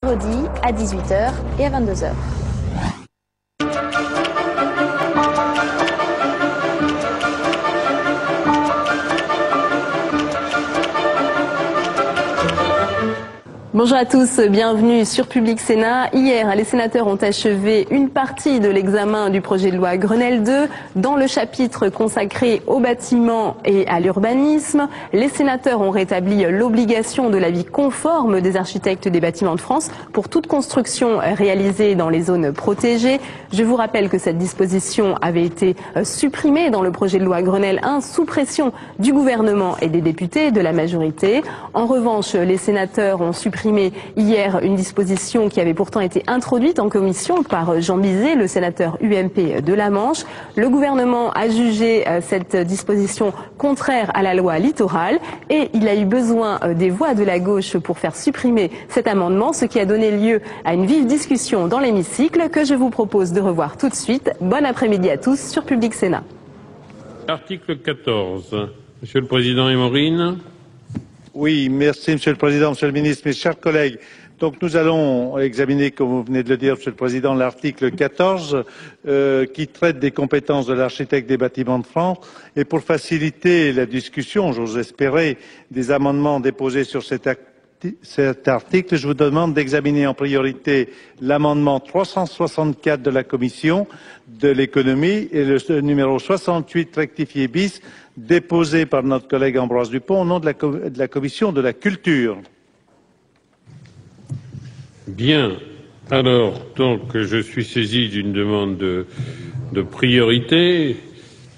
Vendredi à 18 h et à 22 h. Bonjour à tous, bienvenue sur Public Sénat. Hier, les sénateurs ont achevé une partie de l'examen du projet de loi Grenelle 2 dans le chapitre consacré aux bâtiments et à l'urbanisme. Les sénateurs ont rétabli l'obligation de l'avis conforme des architectes des bâtiments de France pour toute construction réalisée dans les zones protégées. Je vous rappelle que cette disposition avait été supprimée dans le projet de loi Grenelle 1 sous pression du gouvernement et des députés de la majorité. En revanche, les sénateurs ont supprimé hier une disposition qui avait pourtant été introduite en commission par Jean Bizet, le sénateur UMP de la Manche. Le gouvernement a jugé cette disposition contraire à la loi littorale et il a eu besoin des voix de la gauche pour faire supprimer cet amendement, ce qui a donné lieu à une vive discussion dans l'hémicycle que je vous propose de revoir tout de suite. Bon après-midi à tous sur Public Sénat. Article 14. Monsieur le Président Émorine. Oui, merci Monsieur le Président, Monsieur le Ministre, mes chers collègues. Donc nous allons examiner, comme vous venez de le dire, Monsieur le Président, l'article 14 qui traite des compétences de l'architecte des bâtiments de France. Et pour faciliter la discussion, j'ose espérer, des amendements déposés sur cet article, je vous demande d'examiner en priorité l'amendement 364 de la Commission de l'économie et le numéro 68 rectifié bis déposé par notre collègue Ambroise Dupont au nom de la Commission de la Culture. Bien. Alors, donc, je suis saisi d'une demande de priorité.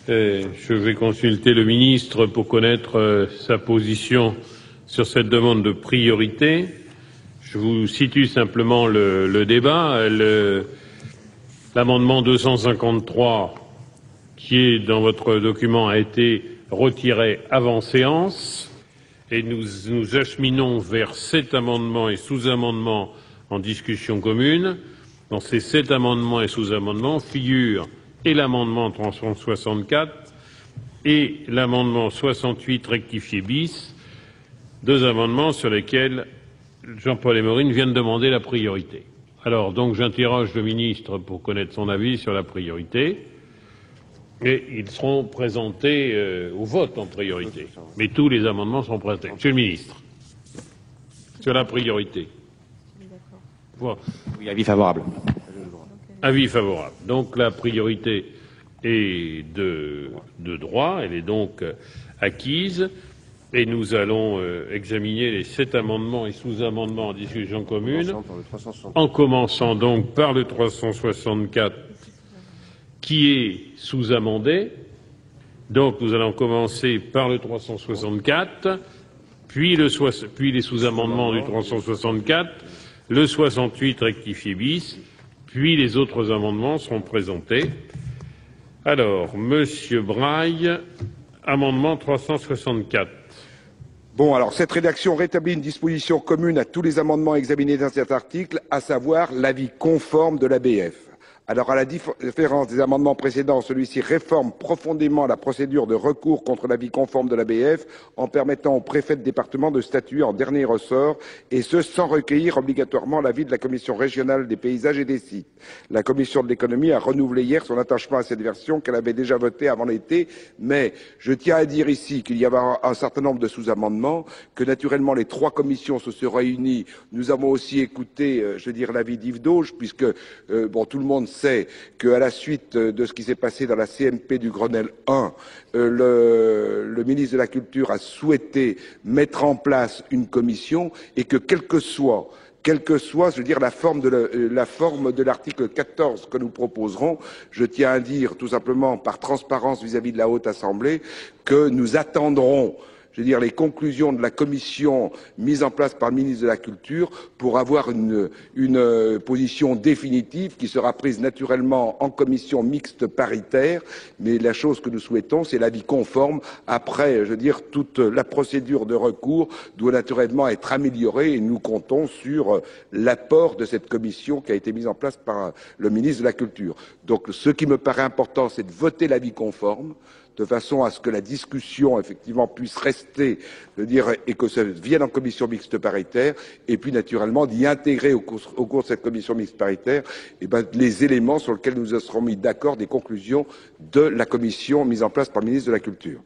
Je vais consulter le ministre pour connaître sa position sur cette demande de priorité. Je vous situe simplement le débat. L'amendement 253 qui est dans votre document a été retiré avant séance et nous acheminons vers 7 amendements et sous-amendements en discussion commune. Dans ces 7 amendements et sous-amendements figurent et l'amendement 364 et l'amendement 68 rectifié bis, 2 amendements sur lesquels Jean-Paul Émorine vient de demander la priorité. Alors, donc, j'interroge le ministre pour connaître son avis sur la priorité. Et ils seront présentés au vote en priorité. Mais tous les amendements seront présentés. Monsieur le ministre, sur la priorité. Voilà. Oui, avis favorable. Avis favorable. Donc la priorité est de droit, elle est donc acquise. Et nous allons examiner les 7 amendements et sous-amendements en discussion commune, en commençant donc par le 364 qui est sous-amendé. Donc nous allons commencer par le 364, puis les sous-amendements du 364, le 68 rectifié bis, puis les autres amendements seront présentés. Alors, Monsieur Braille, amendement 364. Bon, alors cette rédaction rétablit une disposition commune à tous les amendements examinés dans cet article, à savoir l'avis conforme de l'ABF. Alors, à la différence des amendements précédents, celui-ci réforme profondément la procédure de recours contre l'avis conforme de l'ABF en permettant au préfet de département de statuer en dernier ressort, et ce sans recueillir obligatoirement l'avis de la Commission régionale des paysages et des sites. La Commission de l'économie a renouvelé hier son attachement à cette version qu'elle avait déjà votée avant l'été, mais je tiens à dire ici qu'il y avait un certain nombre de sous-amendements, que naturellement les 3 commissions se sont réunies. Nous avons aussi écouté, l'avis d'Yves Dauge, puisque tout le monde sait qu'à la suite de ce qui s'est passé dans la CMP du Grenelle 1, le ministre de la Culture a souhaité mettre en place une commission et que quelle que soit la forme de l'article 14 que nous proposerons, je tiens à dire tout simplement par transparence vis-à-vis de la Haute Assemblée que nous attendrons les conclusions de la commission mise en place par le ministre de la Culture pour avoir une position définitive qui sera prise naturellement en commission mixte paritaire. Mais la chose que nous souhaitons, c'est l'avis conforme. Après, toute la procédure de recours doit naturellement être améliorée et nous comptons sur l'apport de cette commission qui a été mise en place par le ministre de la Culture. Donc, ce qui me paraît important, c'est de voter l'avis conforme, de façon à ce que la discussion, effectivement, puisse rester, et que ça vienne en commission mixte paritaire, et puis, naturellement, d'y intégrer au cours de cette commission mixte paritaire, les éléments sur lesquels nous nous serons mis d'accord des conclusions de la commission mise en place par le ministre de la Culture.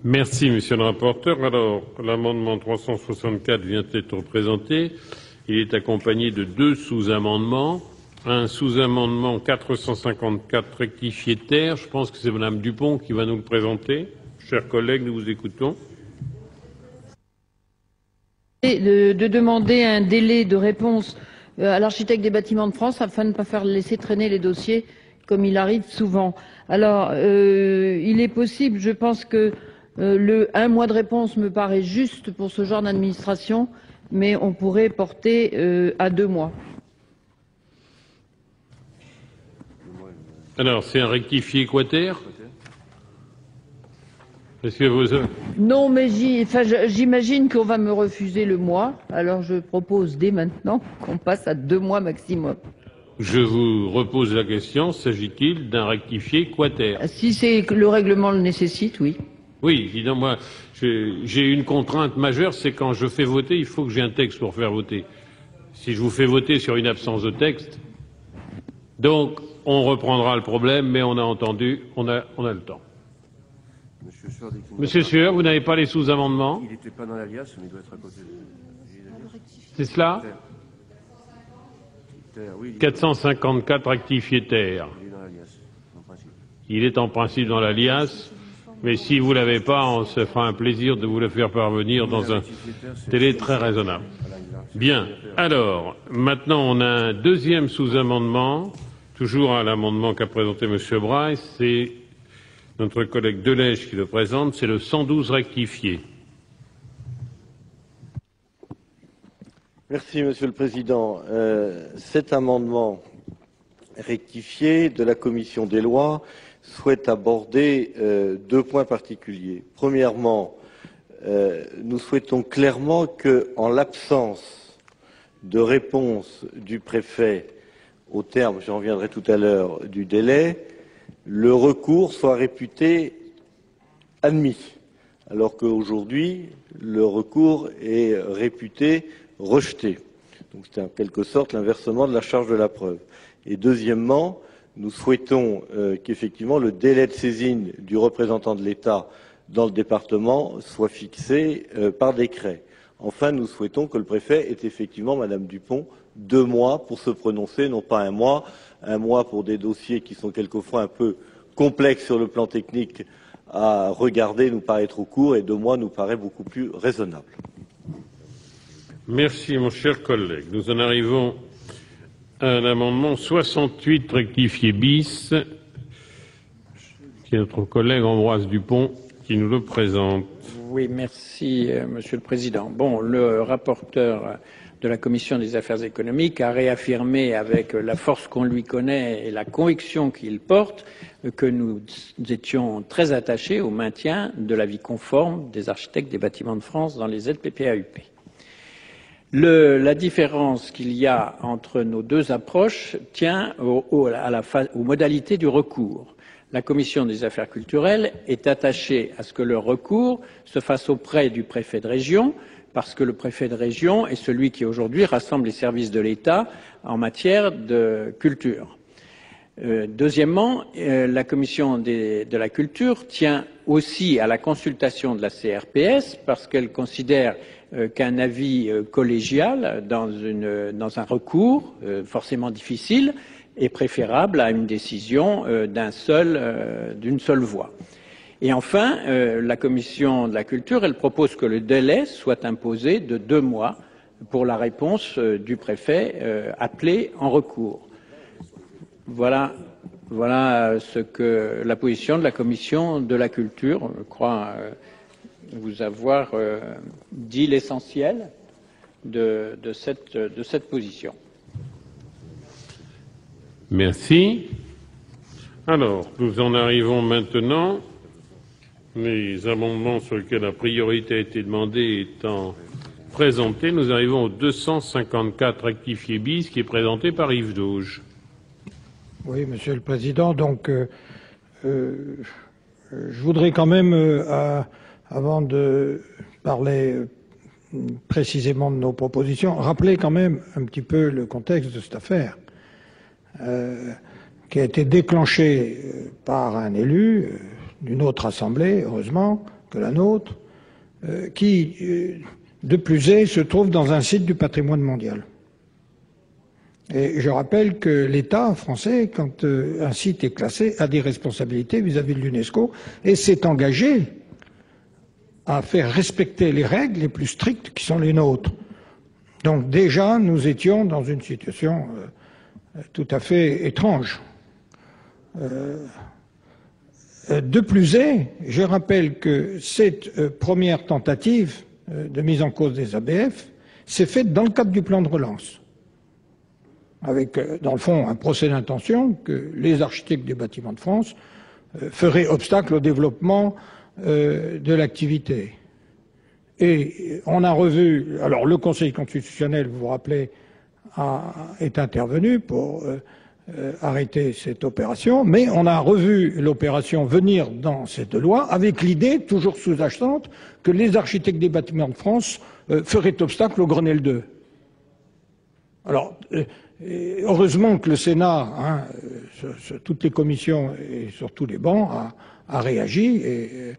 Merci, monsieur le rapporteur. Alors, l'amendement 364 vient d'être présenté. Il est accompagné de 2 sous-amendements. Un sous-amendement 454 rectifié terre. Je pense que c'est Madame Dupont qui va nous le présenter. Chers collègues, nous vous écoutons. De demander un délai de réponse à l'architecte des bâtiments de France afin de ne pas faire laisser traîner les dossiers comme il arrive souvent. Alors, il est possible, je pense que un mois de réponse me paraît juste pour ce genre d'administration, mais on pourrait porter à 2 mois. Alors, c'est un rectifié quater. Est-ce que vous... Non, mais j'imagine qu'on va me refuser le mois, alors je propose dès maintenant qu'on passe à 2 mois maximum. Je vous repose la question, s'agit-il d'un rectifié quater? Si c'est le règlement le nécessite, oui. Oui, évidemment, moi, j'ai une contrainte majeure, c'est quand je fais voter, il faut que j'ai un texte pour faire voter. Si je vous fais voter sur une absence de texte, donc on reprendra le problème, mais on a entendu, on a le temps. Monsieur Sueur, vous n'avez pas les sous-amendements? Il n'était pas dans l'alias, mais il doit être à côté. C'est cela? 454 rectifié terre. Il est en principe dans l'alias, mais si vous ne l'avez pas, on se fera un plaisir de vous le faire parvenir dans un délai très raisonnable. Bien. Alors, maintenant, on a un deuxième sous-amendement, toujours à l'amendement qu'a présenté M. Bryce. C'est notre collègue Delège qui le présente. C'est le 112 rectifié. Merci, Monsieur le Président. Cet amendement rectifié de la Commission des lois souhaite aborder 2 points particuliers. Premièrement, nous souhaitons clairement qu'en l'absence de réponse du préfet au terme, j'en reviendrai tout à l'heure, du délai, le recours soit réputé admis, alors qu'aujourd'hui, le recours est réputé rejeté. Donc c'est en quelque sorte l'inversement de la charge de la preuve. Et deuxièmement, nous souhaitons qu'effectivement le délai de saisine du représentant de l'État dans le département soit fixé par décret. Enfin, nous souhaitons que le préfet ait effectivement, Madame Dupont, 2 mois pour se prononcer, non pas 1 mois pour des dossiers qui sont quelquefois un peu complexes sur le plan technique à regarder nous paraît trop court, et 2 mois nous paraît beaucoup plus raisonnable. Merci, mon cher collègue. Nous en arrivons à l'amendement 68 rectifié bis, qui est notre collègue Ambroise Dupont qui nous le présente. Oui, merci, Monsieur le Président. Bon, le rapporteur de la Commission des affaires économiques a réaffirmé avec la force qu'on lui connaît et la conviction qu'il porte que nous étions très attachés au maintien de l'avis conforme des architectes des bâtiments de France dans les ZPPAUP. La différence qu'il y a entre nos 2 approches tient aux modalités du recours. La Commission des affaires culturelles est attachée à ce que le recours se fasse auprès du préfet de région, parce que le préfet de région est celui qui aujourd'hui rassemble les services de l'État en matière de culture. Deuxièmement, la Commission de la culture tient aussi à la consultation de la CRPS, parce qu'elle considère qu'un avis collégial dans un recours forcément difficile est préférable à une décision d'une seule voix. Et enfin, la Commission de la culture, elle propose que le délai soit imposé de 2 mois pour la réponse du préfet appelé en recours. Voilà ce que la position de la Commission de la culture. Je crois vous avoir dit l'essentiel de cette position. Merci. Alors, nous en arrivons maintenant, les amendements sur lesquels la priorité a été demandée étant présentés, nous arrivons au 254 rectifié bis qui est présenté par Yves Dauge. Oui, Monsieur le Président, donc Je voudrais quand même, avant de parler précisément de nos propositions, rappeler quand même un petit peu le contexte de cette affaire, qui a été déclenchée par un élu d'une autre assemblée, heureusement, que la nôtre, qui, de plus est, se trouve dans un site du patrimoine mondial. Et je rappelle que l'État français, quand un site est classé, a des responsabilités vis-à-vis de l'UNESCO et s'est engagé à faire respecter les règles les plus strictes qui sont les nôtres. Donc déjà, nous étions dans une situation tout à fait étrange. De plus est, je rappelle que cette première tentative de mise en cause des ABF s'est faite dans le cadre du plan de relance, avec, dans le fond, un procès d'intention que les architectes des bâtiments de France feraient obstacle au développement de l'activité. Et on a revu, alors le Conseil constitutionnel, vous vous rappelez, est intervenu pour arrêter cette opération, mais on a revu l'opération venir dans cette loi avec l'idée, toujours sous-jacente, que les architectes des bâtiments de France feraient obstacle au Grenelle 2. Alors, heureusement que le Sénat, sur toutes les commissions et sur tous les bancs, a réagi et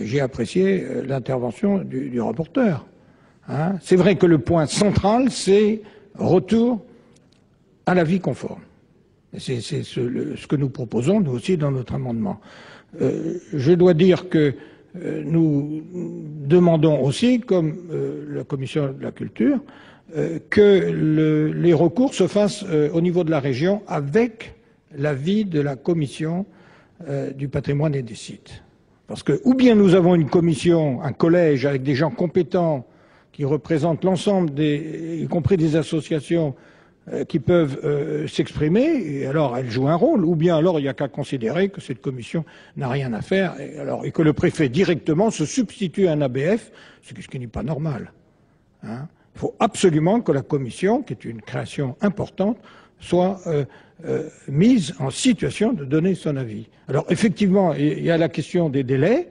j'ai apprécié l'intervention du rapporteur. C'est vrai que le point central, c'est retour à l'avis conforme. C'est ce que nous proposons, nous aussi, dans notre amendement. Je dois dire que nous demandons aussi, comme la Commission de la Culture, que les recours se fassent au niveau de la région avec l'avis de la Commission du patrimoine et des sites. Parce que, ou bien nous avons une commission, un collège avec des gens compétents qui représentent l'ensemble y compris des associations qui peuvent s'exprimer, et alors elle joue un rôle, ou bien alors il n'y a qu'à considérer que cette commission n'a rien à faire, et que le préfet directement se substitue à un ABF, ce qui n'est pas normal. Il faut absolument que la commission, qui est une création importante, soit mise en situation de donner son avis. Alors effectivement, il y a la question des délais.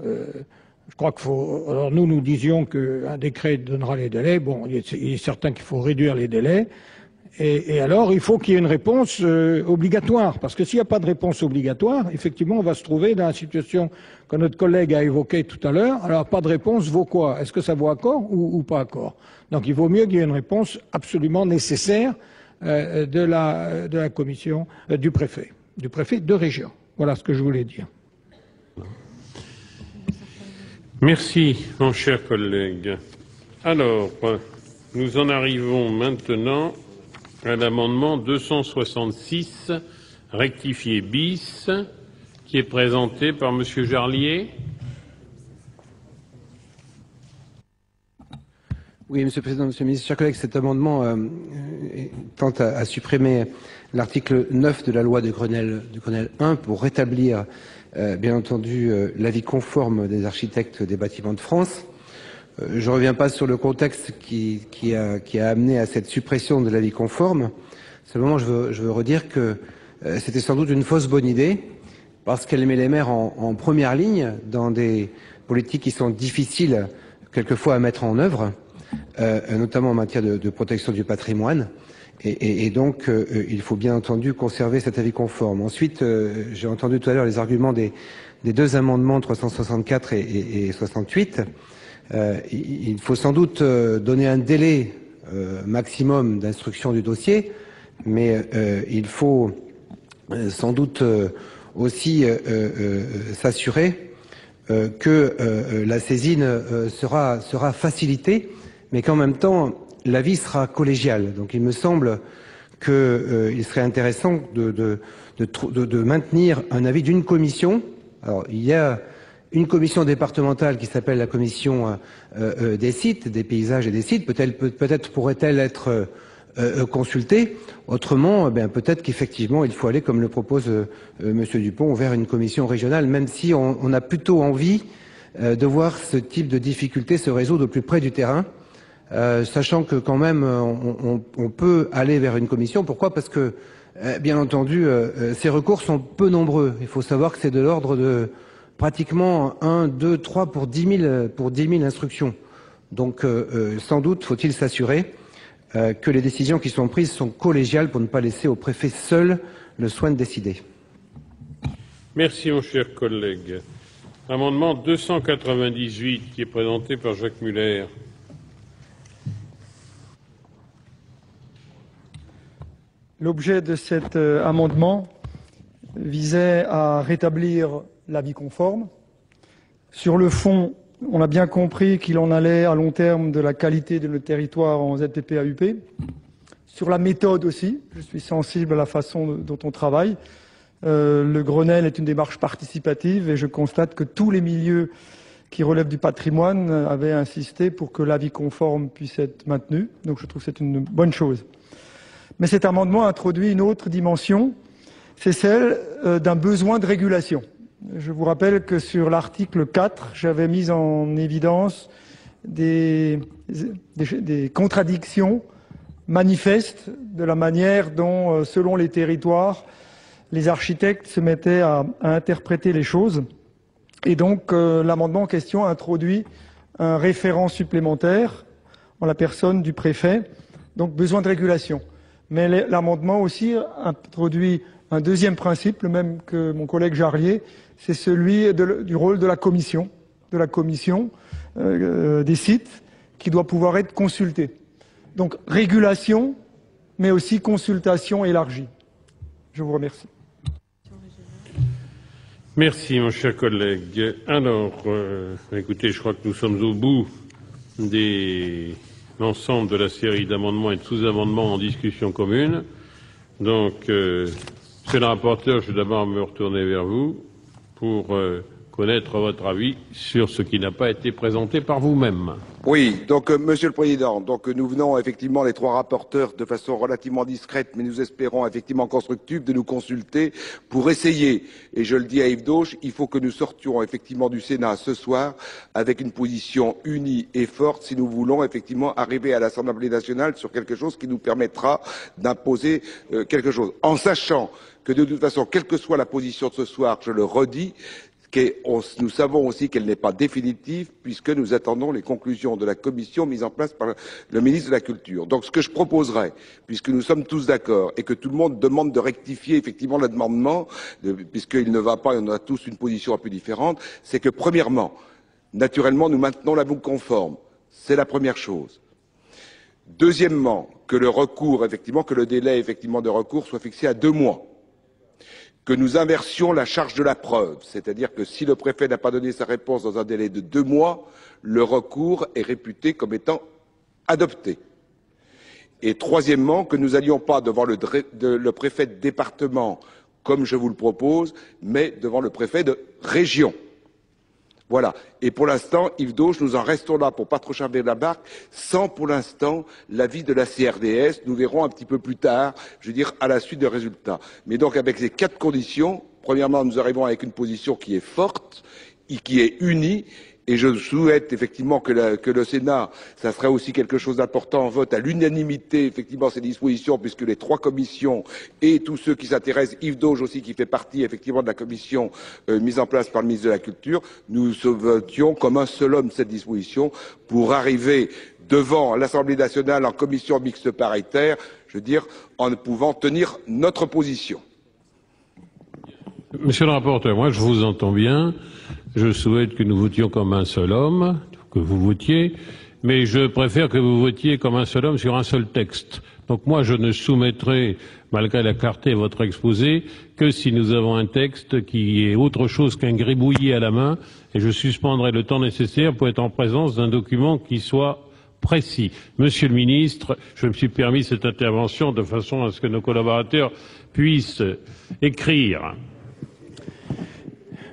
Je crois qu'il faut. Alors nous disions qu'un décret donnera les délais. Bon, il est certain qu'il faut réduire les délais. Et alors, il faut qu'il y ait une réponse obligatoire, parce que s'il n'y a pas de réponse obligatoire, effectivement, on va se trouver dans la situation que notre collègue a évoquée tout à l'heure. Alors, pas de réponse vaut quoi? Est-ce que ça vaut accord ou pas accord? Donc, il vaut mieux qu'il y ait une réponse absolument nécessaire de la commission du préfet de région. Voilà ce que je voulais dire. Merci, mon cher collègue. Alors, nous en arrivons maintenant à l'amendement 266 rectifié bis, qui est présenté par Monsieur Jarlier. Oui, Monsieur le Président, Monsieur le Ministre, chers collègues, cet amendement tente à supprimer l'article 9 de la loi de Grenelle 1 pour rétablir, bien entendu, l'avis conforme des architectes des bâtiments de France. Je ne reviens pas sur le contexte qui a amené à cette suppression de l'avis conforme. Simplement, je veux redire que c'était sans doute une fausse bonne idée, parce qu'elle met les maires en première ligne dans des politiques qui sont difficiles quelquefois à mettre en œuvre, notamment en matière de protection du patrimoine. Et donc, il faut bien entendu conserver cet avis conforme. Ensuite, j'ai entendu tout à l'heure les arguments des deux amendements 364 et 68. Il faut sans doute donner un délai maximum d'instruction du dossier, mais il faut sans doute aussi s'assurer que la saisine sera facilitée, mais qu'en même temps l'avis sera collégial. Donc il me semble qu'il serait intéressant de maintenir un avis d'une commission. Alors il y a une commission départementale qui s'appelle la commission des sites, des paysages et des sites. Peut-être pourrait-elle être consultée. Autrement, peut-être qu'effectivement, il faut aller, comme le propose Monsieur Dupont, vers une commission régionale, même si on a plutôt envie de voir ce type de difficulté se résoudre au plus près du terrain, sachant que quand même, on peut aller vers une commission. Pourquoi? Parce que, bien entendu, ces recours sont peu nombreux. Il faut savoir que c'est de l'ordre de pratiquement 1, 2, 3 pour 10 000 instructions. Donc sans doute faut-il s'assurer que les décisions qui sont prises sont collégiales pour ne pas laisser au préfet seul le soin de décider. Merci mon cher collègue. Amendement 298 qui est présenté par Jacques Muller. L'objet de cet amendement visait à rétablir l'avis conforme. Sur le fond, on a bien compris qu'il en allait à long terme de la qualité de notre territoire en ZPP-AUP. Sur la méthode aussi, je suis sensible à la façon dont on travaille. Le Grenelle est une démarche participative et je constate que tous les milieux qui relèvent du patrimoine avaient insisté pour que l'avis conforme puisse être maintenu. Donc je trouve que c'est une bonne chose. Mais cet amendement introduit une autre dimension, c'est celle d'un besoin de régulation. Je vous rappelle que sur l'article 4, j'avais mis en évidence des contradictions manifestes de la manière dont, selon les territoires, les architectes se mettaient à interpréter les choses. Et donc, l'amendement en question introduit un référent supplémentaire en la personne du préfet, donc besoin de régulation. Mais l'amendement aussi introduit un deuxième principe, le même que mon collègue Jarlier, c'est celui du rôle de la commission des sites, qui doit pouvoir être consultée. Donc, régulation, mais aussi consultation élargie. Je vous remercie. Merci, mon cher collègue. Alors, écoutez, je crois que nous sommes au bout de l'ensemble de la série d'amendements et de sous-amendements en discussion commune. Donc, monsieur le rapporteur, je vais d'abord me retourner vers vous pour connaître votre avis sur ce qui n'a pas été présenté par vous-même. Oui, donc Monsieur le Président, donc nous venons effectivement les trois rapporteurs de façon relativement discrète, mais nous espérons effectivement constructive, de nous consulter pour essayer. Et je le dis à Yves Dauche, il faut que nous sortions effectivement du Sénat ce soir avec une position unie et forte si nous voulons effectivement arriver à l'Assemblée nationale sur quelque chose qui nous permettra d'imposer quelque chose, en sachant que de toute façon, quelle que soit la position de ce soir, je le redis, nous savons aussi qu'elle n'est pas définitive puisque nous attendons les conclusions de la commission mise en place par le ministre de la Culture. Donc ce que je proposerais, puisque nous sommes tous d'accord et que tout le monde demande de rectifier effectivement l'amendement, puisqu'il ne va pas et on a tous une position un peu différente, c'est que premièrement, naturellement, nous maintenons l'avis conforme. C'est la première chose. Deuxièmement, que le recours, effectivement, que le délai effectivement de recours soit fixé à 2 mois. Que nous inversions la charge de la preuve, c'est-à-dire que si le préfet n'a pas donné sa réponse dans un délai de 2 mois, le recours est réputé comme étant adopté. Et troisièmement, que nous n'allions pas devant le préfet de département, comme je vous le propose, mais devant le préfet de région. Voilà. Et pour l'instant, Yves Dauche, nous en restons là pour pas trop charmer la barque, sans pour l'instant l'avis de la CRDS. Nous verrons un petit peu plus tard, je veux dire, à la suite des résultats. Mais donc avec ces 4 conditions, premièrement, nous arrivons avec une position qui est forte, qui est unie, et je souhaite effectivement que le Sénat, ça serait aussi quelque chose d'important, vote à l'unanimité effectivement ces dispositions, puisque les 3 commissions et tous ceux qui s'intéressent, Yves Dauge aussi qui fait partie effectivement de la commission mise en place par le ministre de la Culture, nous votions comme un seul homme cette disposition pour arriver devant l'Assemblée nationale en commission mixte paritaire, je veux dire, en pouvant tenir notre position. Monsieur le rapporteur, moi je vous entends bien. Je souhaite que nous votions comme un seul homme, que vous votiez, mais je préfère que vous votiez comme un seul homme sur un seul texte. Donc moi, je ne soumettrai, malgré la clarté de votre exposé, que si nous avons un texte qui est autre chose qu'un gribouillis à la main, et je suspendrai le temps nécessaire pour être en présence d'un document qui soit précis. Monsieur le ministre, je me suis permis cette intervention de façon à ce que nos collaborateurs puissent écrire.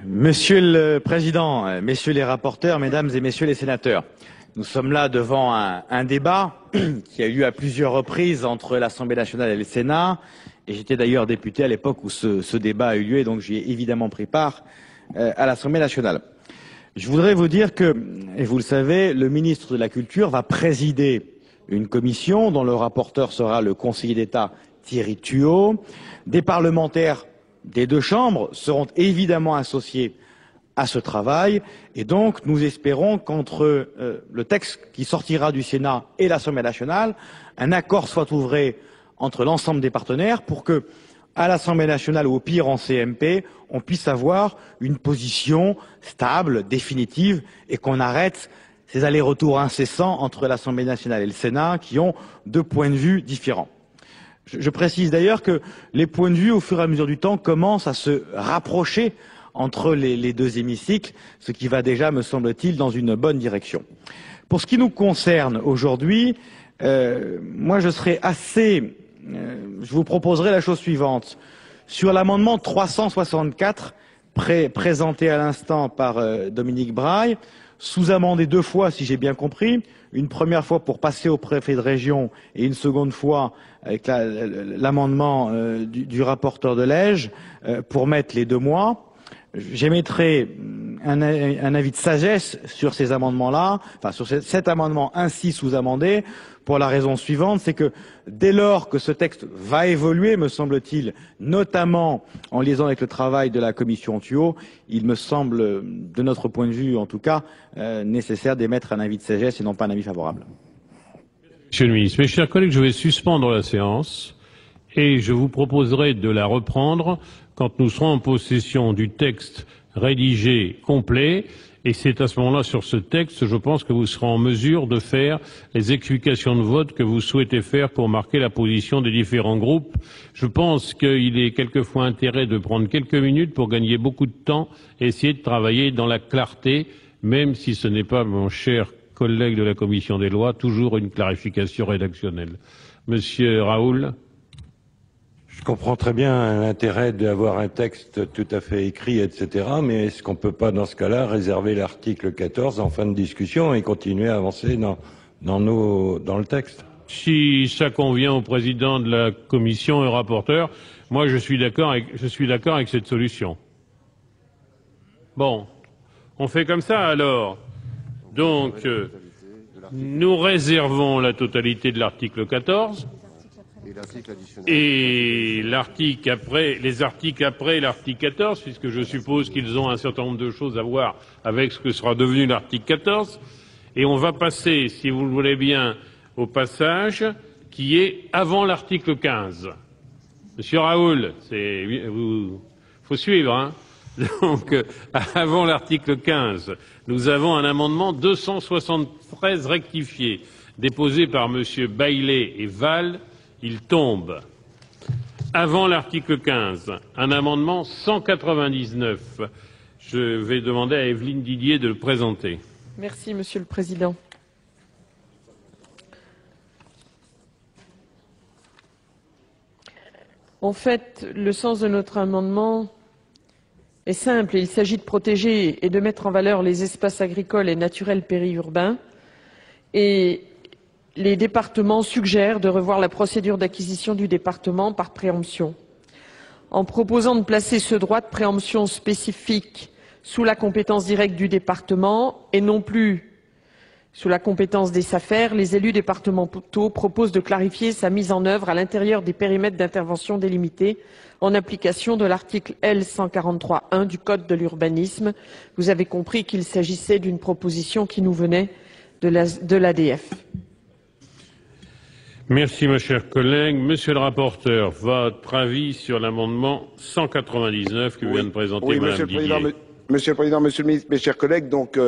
Monsieur le Président, messieurs les rapporteurs, mesdames et messieurs les sénateurs, nous sommes là devant un débat qui a eu lieu à plusieurs reprises entre l'Assemblée nationale et le Sénat, et j'étais d'ailleurs député à l'époque où ce débat a eu lieu, et donc j'y ai évidemment pris part à l'Assemblée nationale. Je voudrais vous dire que, et vous le savez, le ministre de la Culture va présider une commission dont le rapporteur sera le conseiller d'État Thierry Tuot. Des parlementaires des 2 chambres seront évidemment associés à ce travail et donc nous espérons qu'entre le texte qui sortira du Sénat et l'Assemblée nationale, un accord soit trouvé entre l'ensemble des partenaires pour que, à l'Assemblée nationale ou au pire en CMP, on puisse avoir une position stable, définitive et qu'on arrête ces allers-retours incessants entre l'Assemblée nationale et le Sénat qui ont deux points de vue différents. Je précise d'ailleurs que les points de vue, au fur et à mesure du temps, commencent à se rapprocher entre les deux hémicycles, ce qui va déjà, me semble-t-il, dans une bonne direction. Pour ce qui nous concerne aujourd'hui, moi je serais assez... je vous proposerai la chose suivante. Sur l'amendement 364, présenté à l'instant par Dominique Braille, sous-amendé deux fois, si j'ai bien compris, une première fois pour passer au préfet de région et une seconde fois avec l'amendement du rapporteur de Lège pour mettre les 2 mois. J'émettrai un avis de sagesse sur ces amendements-là, enfin sur cet amendement ainsi sous-amendé, pour la raison suivante, c'est que dès lors que ce texte va évoluer, me semble-t-il, notamment en liaison avec le travail de la commission Thuot, il me semble, de notre point de vue en tout cas, nécessaire d'émettre un avis de sagesse et non pas un avis favorable. Monsieur le ministre, mes chers collègues, je vais suspendre la séance et je vous proposerai de la reprendre quand nous serons en possession du texte rédigé complet. Et c'est à ce moment-là, sur ce texte, je pense que vous serez en mesure de faire les explications de vote que vous souhaitez faire pour marquer la position des différents groupes. Je pense qu'il est quelquefois intérêt de prendre quelques minutes pour gagner beaucoup de temps et essayer de travailler dans la clarté, même si ce n'est pas, mon cher collègue de la Commission des lois, toujours une clarification rédactionnelle. Monsieur Raoul. Je comprends très bien l'intérêt d'avoir un texte tout à fait écrit, etc. Mais est-ce qu'on ne peut pas, dans ce cas-là, réserver l'article 14 en fin de discussion et continuer à avancer dans le texte? Si ça convient au président de la commission et au rapporteur, moi je suis d'accord avec cette solution. Bon, on fait comme ça alors. Donc, nous réservons la totalité de l'article 14. Et les articles après l'article 14, puisque je suppose qu'ils ont un certain nombre de choses à voir avec ce que sera devenu l'article 14. Et on va passer, si vous le voulez bien, au passage qui est avant l'article 15. Monsieur Raoul, faut suivre, hein. Donc, avant l'article 15, nous avons un amendement 273 rectifié, déposé par Monsieur Baillet et Val. Il tombe. Avant l'article 15, un amendement 199. Je vais demander à Evelyne Didier de le présenter. Merci, Monsieur le Président. En fait, le sens de notre amendement est simple. Il s'agit de protéger et de mettre en valeur les espaces agricoles et naturels périurbains. Et les départements suggèrent de revoir la procédure d'acquisition du département par préemption. En proposant de placer ce droit de préemption spécifique sous la compétence directe du département et non plus sous la compétence des SAFER, les élus départementaux proposent de clarifier sa mise en œuvre à l'intérieur des périmètres d'intervention délimités en application de l'article L. 143.1 du Code de l'urbanisme. Vous avez compris qu'il s'agissait d'une proposition qui nous venait de l'ADF. Merci, mon cher collègue. Monsieur le rapporteur, votre avis sur l'amendement 199 que vient de présenter Madame Didier. Monsieur le Président, Monsieur le Ministre, mes chers collègues, donc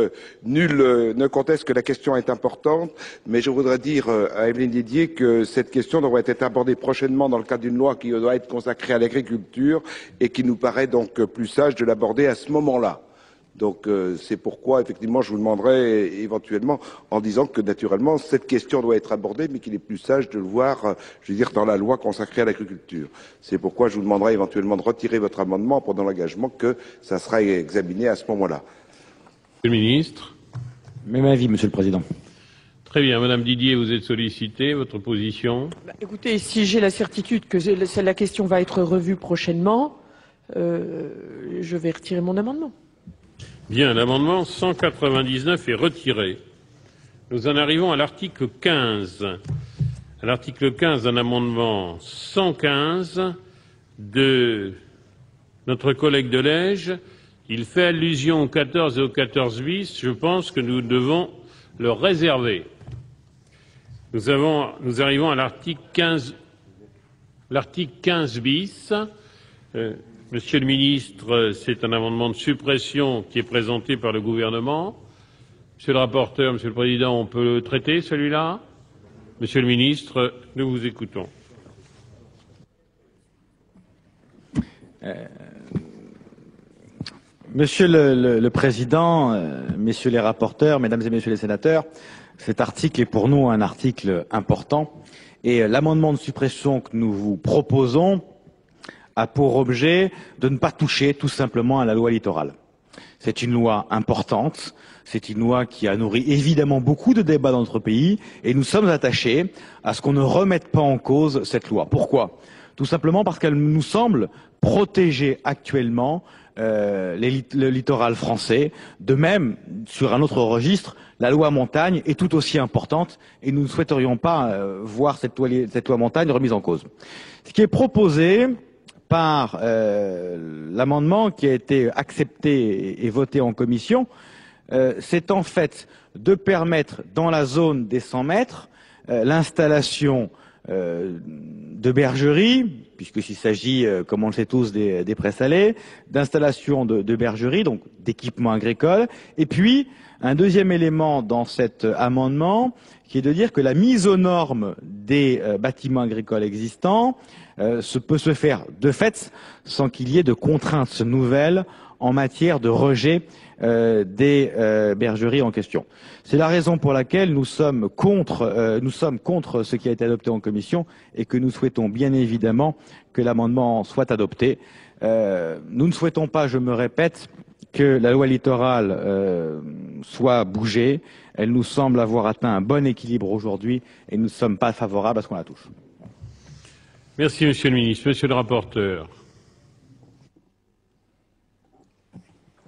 nul ne conteste que la question est importante, mais je voudrais dire à Evelyne Didier que cette question devrait être abordée prochainement dans le cadre d'une loi qui doit être consacrée à l'agriculture et qui nous paraît donc plus sage de l'aborder à ce moment-là. Donc c'est pourquoi, effectivement, je vous demanderai éventuellement en disant que, naturellement, cette question doit être abordée, mais qu'il est plus sage de le voir, je veux dire, dans la loi consacrée à l'agriculture. C'est pourquoi je vous demanderai éventuellement de retirer votre amendement en prenant l'engagement que ça sera examiné à ce moment-là. Monsieur le ministre. Même avis, Monsieur le Président. Très bien. Madame Didier, vous êtes sollicitée. Votre position? Écoutez, si j'ai la certitude que la question va être revue prochainement, je vais retirer mon amendement. Bien, l'amendement 199 est retiré. Nous en arrivons à l'article 15. À l'article 15, un amendement 115 de notre collègue de Lège Il fait allusion au 14 et au 14 bis. Je pense que nous devons le réserver. Nous arrivons à l'article 15 bis. Monsieur le ministre, c'est un amendement de suppression qui est présenté par le gouvernement. Monsieur le rapporteur, monsieur le président, on peut le traiter, celui-là? Monsieur le ministre, nous vous écoutons. Monsieur le Président, messieurs les rapporteurs, mesdames et messieurs les sénateurs, cet article est pour nous un article important et l'amendement de suppression que nous vous proposons a pour objet de ne pas toucher tout simplement à la loi littorale. C'est une loi importante, c'est une loi qui a nourri évidemment beaucoup de débats dans notre pays et nous sommes attachés à ce qu'on ne remette pas en cause cette loi. Pourquoi? Tout simplement parce qu'elle nous semble protéger actuellement le littoral français. De même, sur un autre registre, la loi montagne est tout aussi importante et nous ne souhaiterions pas voir cette loi montagne remise en cause. Ce qui est proposé par l'amendement qui a été accepté et voté en commission, c'est en fait de permettre dans la zone des 100 mètres l'installation de bergeries, puisqu'il s'agit, comme on le sait tous, des présalés, d'installation de bergeries, donc d'équipements agricoles, et puis un deuxième élément dans cet amendement qui est de dire que la mise aux normes des bâtiments agricoles existants peut se faire de fait sans qu'il y ait de contraintes nouvelles en matière de rejet des bergeries en question. C'est la raison pour laquelle nous sommes contre ce qui a été adopté en commission et que nous souhaitons bien évidemment que l'amendement soit adopté. Nous ne souhaitons pas, je me répète, que la loi littorale soit bougée. Elle nous semble avoir atteint un bon équilibre aujourd'hui et nous ne sommes pas favorables à ce qu'on la touche. Merci, monsieur le ministre. Monsieur le rapporteur.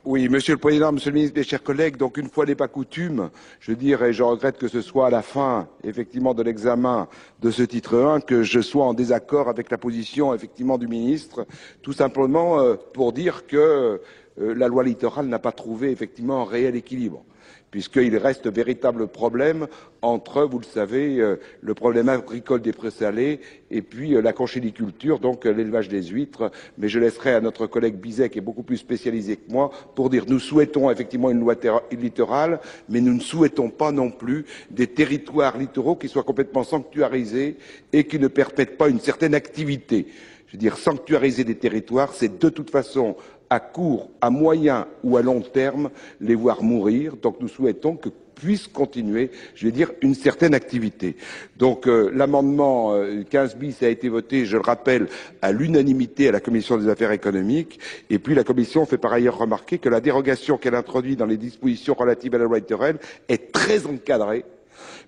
Oui, Monsieur le Président, Monsieur le Ministre, mes chers collègues, donc une fois n'est pas coutume, je dirais, je regrette que ce soit à la fin, effectivement, de l'examen de ce titre 1, que je sois en désaccord avec la position, effectivement, du ministre, tout simplement pour dire que la loi littorale n'a pas trouvé, effectivement, un réel équilibre, puisqu'il reste véritable problème entre, vous le savez, le problème agricole des présalés et puis la conchyliculture, donc l'élevage des huîtres. Mais je laisserai à notre collègue Bizet, qui est beaucoup plus spécialisé que moi, pour dire nous souhaitons effectivement une loi littorale, mais nous ne souhaitons pas non plus des territoires littoraux qui soient complètement sanctuarisés et qui ne permettent pas une certaine activité. Je veux dire, sanctuariser des territoires, c'est de toute façon à court, à moyen ou à long terme, les voir mourir. Donc nous souhaitons que puisse continuer, je vais dire, une certaine activité. Donc l'amendement 15 bis a été voté, je le rappelle, à l'unanimité à la Commission des affaires économiques. Et puis la Commission fait par ailleurs remarquer que la dérogation qu'elle introduit dans les dispositions relatives à la loi littorale est très encadrée,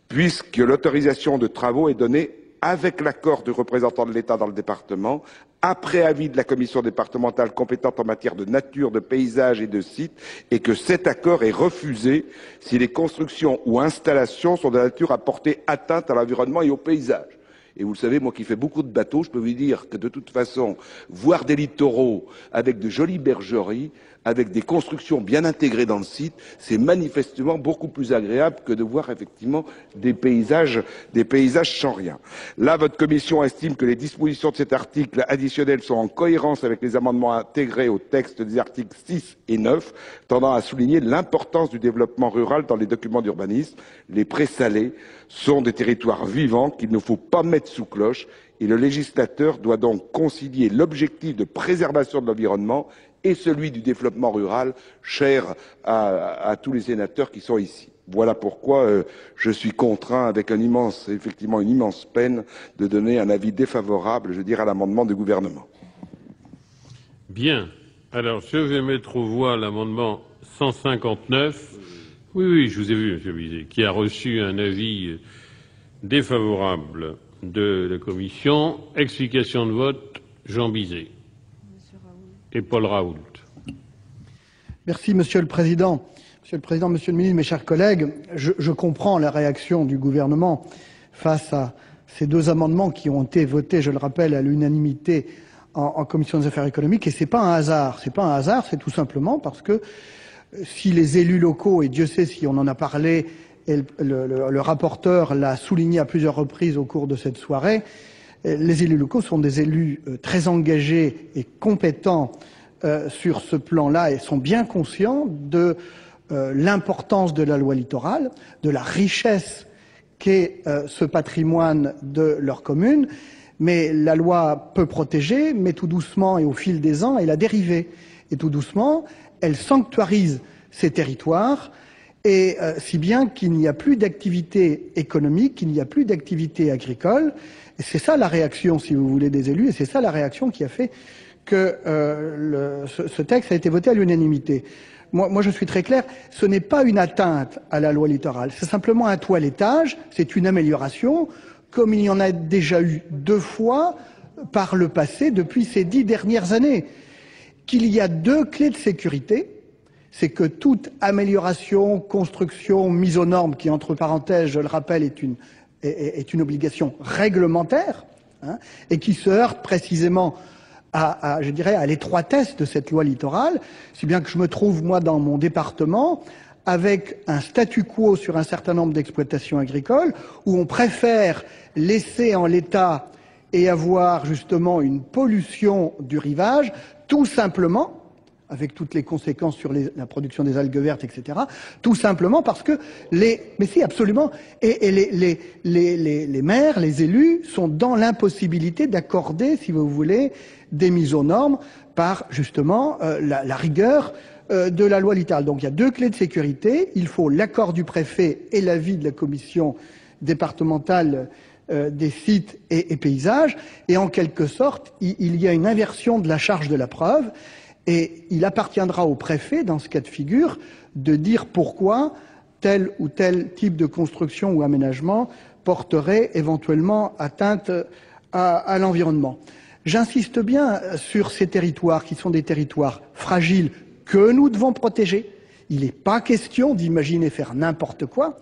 puisque l'autorisation de travaux est donnée avec l'accord du représentant de l'État dans le département, après avis de la commission départementale compétente en matière de nature, de paysage et de site, et que cet accord est refusé si les constructions ou installations sont de nature à porter atteinte à l'environnement et au paysage. Et vous le savez, moi qui fais beaucoup de bateaux, je peux vous dire que de toute façon, voir des littoraux avec de jolies bergeries, avec des constructions bien intégrées dans le site, c'est manifestement beaucoup plus agréable que de voir effectivement des paysages sans rien. Là, votre commission estime que les dispositions de cet article additionnel sont en cohérence avec les amendements intégrés au texte des articles 6 et 9, tendant à souligner l'importance du développement rural dans les documents d'urbanisme. Les présalés sont des territoires vivants qu'il ne faut pas mettre sous cloche et le législateur doit donc concilier l'objectif de préservation de l'environnement et celui du développement rural, cher à tous les sénateurs qui sont ici. Voilà pourquoi je suis contraint, avec effectivement une immense peine, de donner un avis défavorable, je dirais, à l'amendement du gouvernement. Bien. Alors, je vais mettre aux voix l'amendement 159. Oui, je vous ai vu, monsieur Bizet, qui a reçu un avis défavorable de la commission. Explication de vote, Jean Bizet et Paul Raoult. Merci, Monsieur le Président. Monsieur le Président, Monsieur le Ministre, mes chers collègues, je comprends la réaction du gouvernement face à ces deux amendements qui ont été votés, je le rappelle, à l'unanimité en commission des affaires économiques, et c'est pas un hasard. C'est pas un hasard, c'est tout simplement parce que si les élus locaux, et Dieu sait si on en a parlé, et le rapporteur l'a souligné à plusieurs reprises au cours de cette soirée, les élus locaux sont des élus très engagés et compétents sur ce plan-là et sont bien conscients de l'importance de la loi littorale, de la richesse qu'est ce patrimoine de leur commune. Mais la loi peut protéger, mais tout doucement et au fil des ans, elle a dérivé. Et tout doucement, elle sanctuarise ces territoires, et si bien qu'il n'y a plus d'activité économique, qu'il n'y a plus d'activité agricole. Et c'est ça la réaction, si vous voulez, des élus, et c'est ça la réaction qui a fait que ce texte a été voté à l'unanimité. Moi, je suis très clair, ce n'est pas une atteinte à la loi littorale, c'est simplement un toilettage, c'est une amélioration, comme il y en a déjà eu 2 fois par le passé depuis ces 10 dernières années. Qu'il y a 2 clés de sécurité, c'est que toute amélioration, construction, mise aux normes, qui entre parenthèses, je le rappelle, est une obligation réglementaire, hein, et qui se heurte précisément je dirais, à l'étroitesse de cette loi littorale, si bien que je me trouve, moi, dans mon département, avec un statu quo sur un certain nombre d'exploitations agricoles, où on préfère laisser en l'état et avoir justement une pollution du rivage, tout simplement, avec toutes les conséquences sur la production des algues vertes, etc., tout simplement parce que mais si, absolument, et les maires, les élus sont dans l'impossibilité d'accorder, si vous voulez, des mises aux normes par, justement, la rigueur de la loi littorale. Donc il y a 2 clés de sécurité. Il faut l'accord du préfet et l'avis de la commission départementale des sites et paysages. Et en quelque sorte, il y a une inversion de la charge de la preuve. Et il appartiendra au préfet, dans ce cas de figure, de dire pourquoi tel ou tel type de construction ou aménagement porterait éventuellement atteinte à l'environnement. J'insiste bien sur ces territoires qui sont des territoires fragiles que nous devons protéger. Il n'est pas question d'imaginer faire n'importe quoi,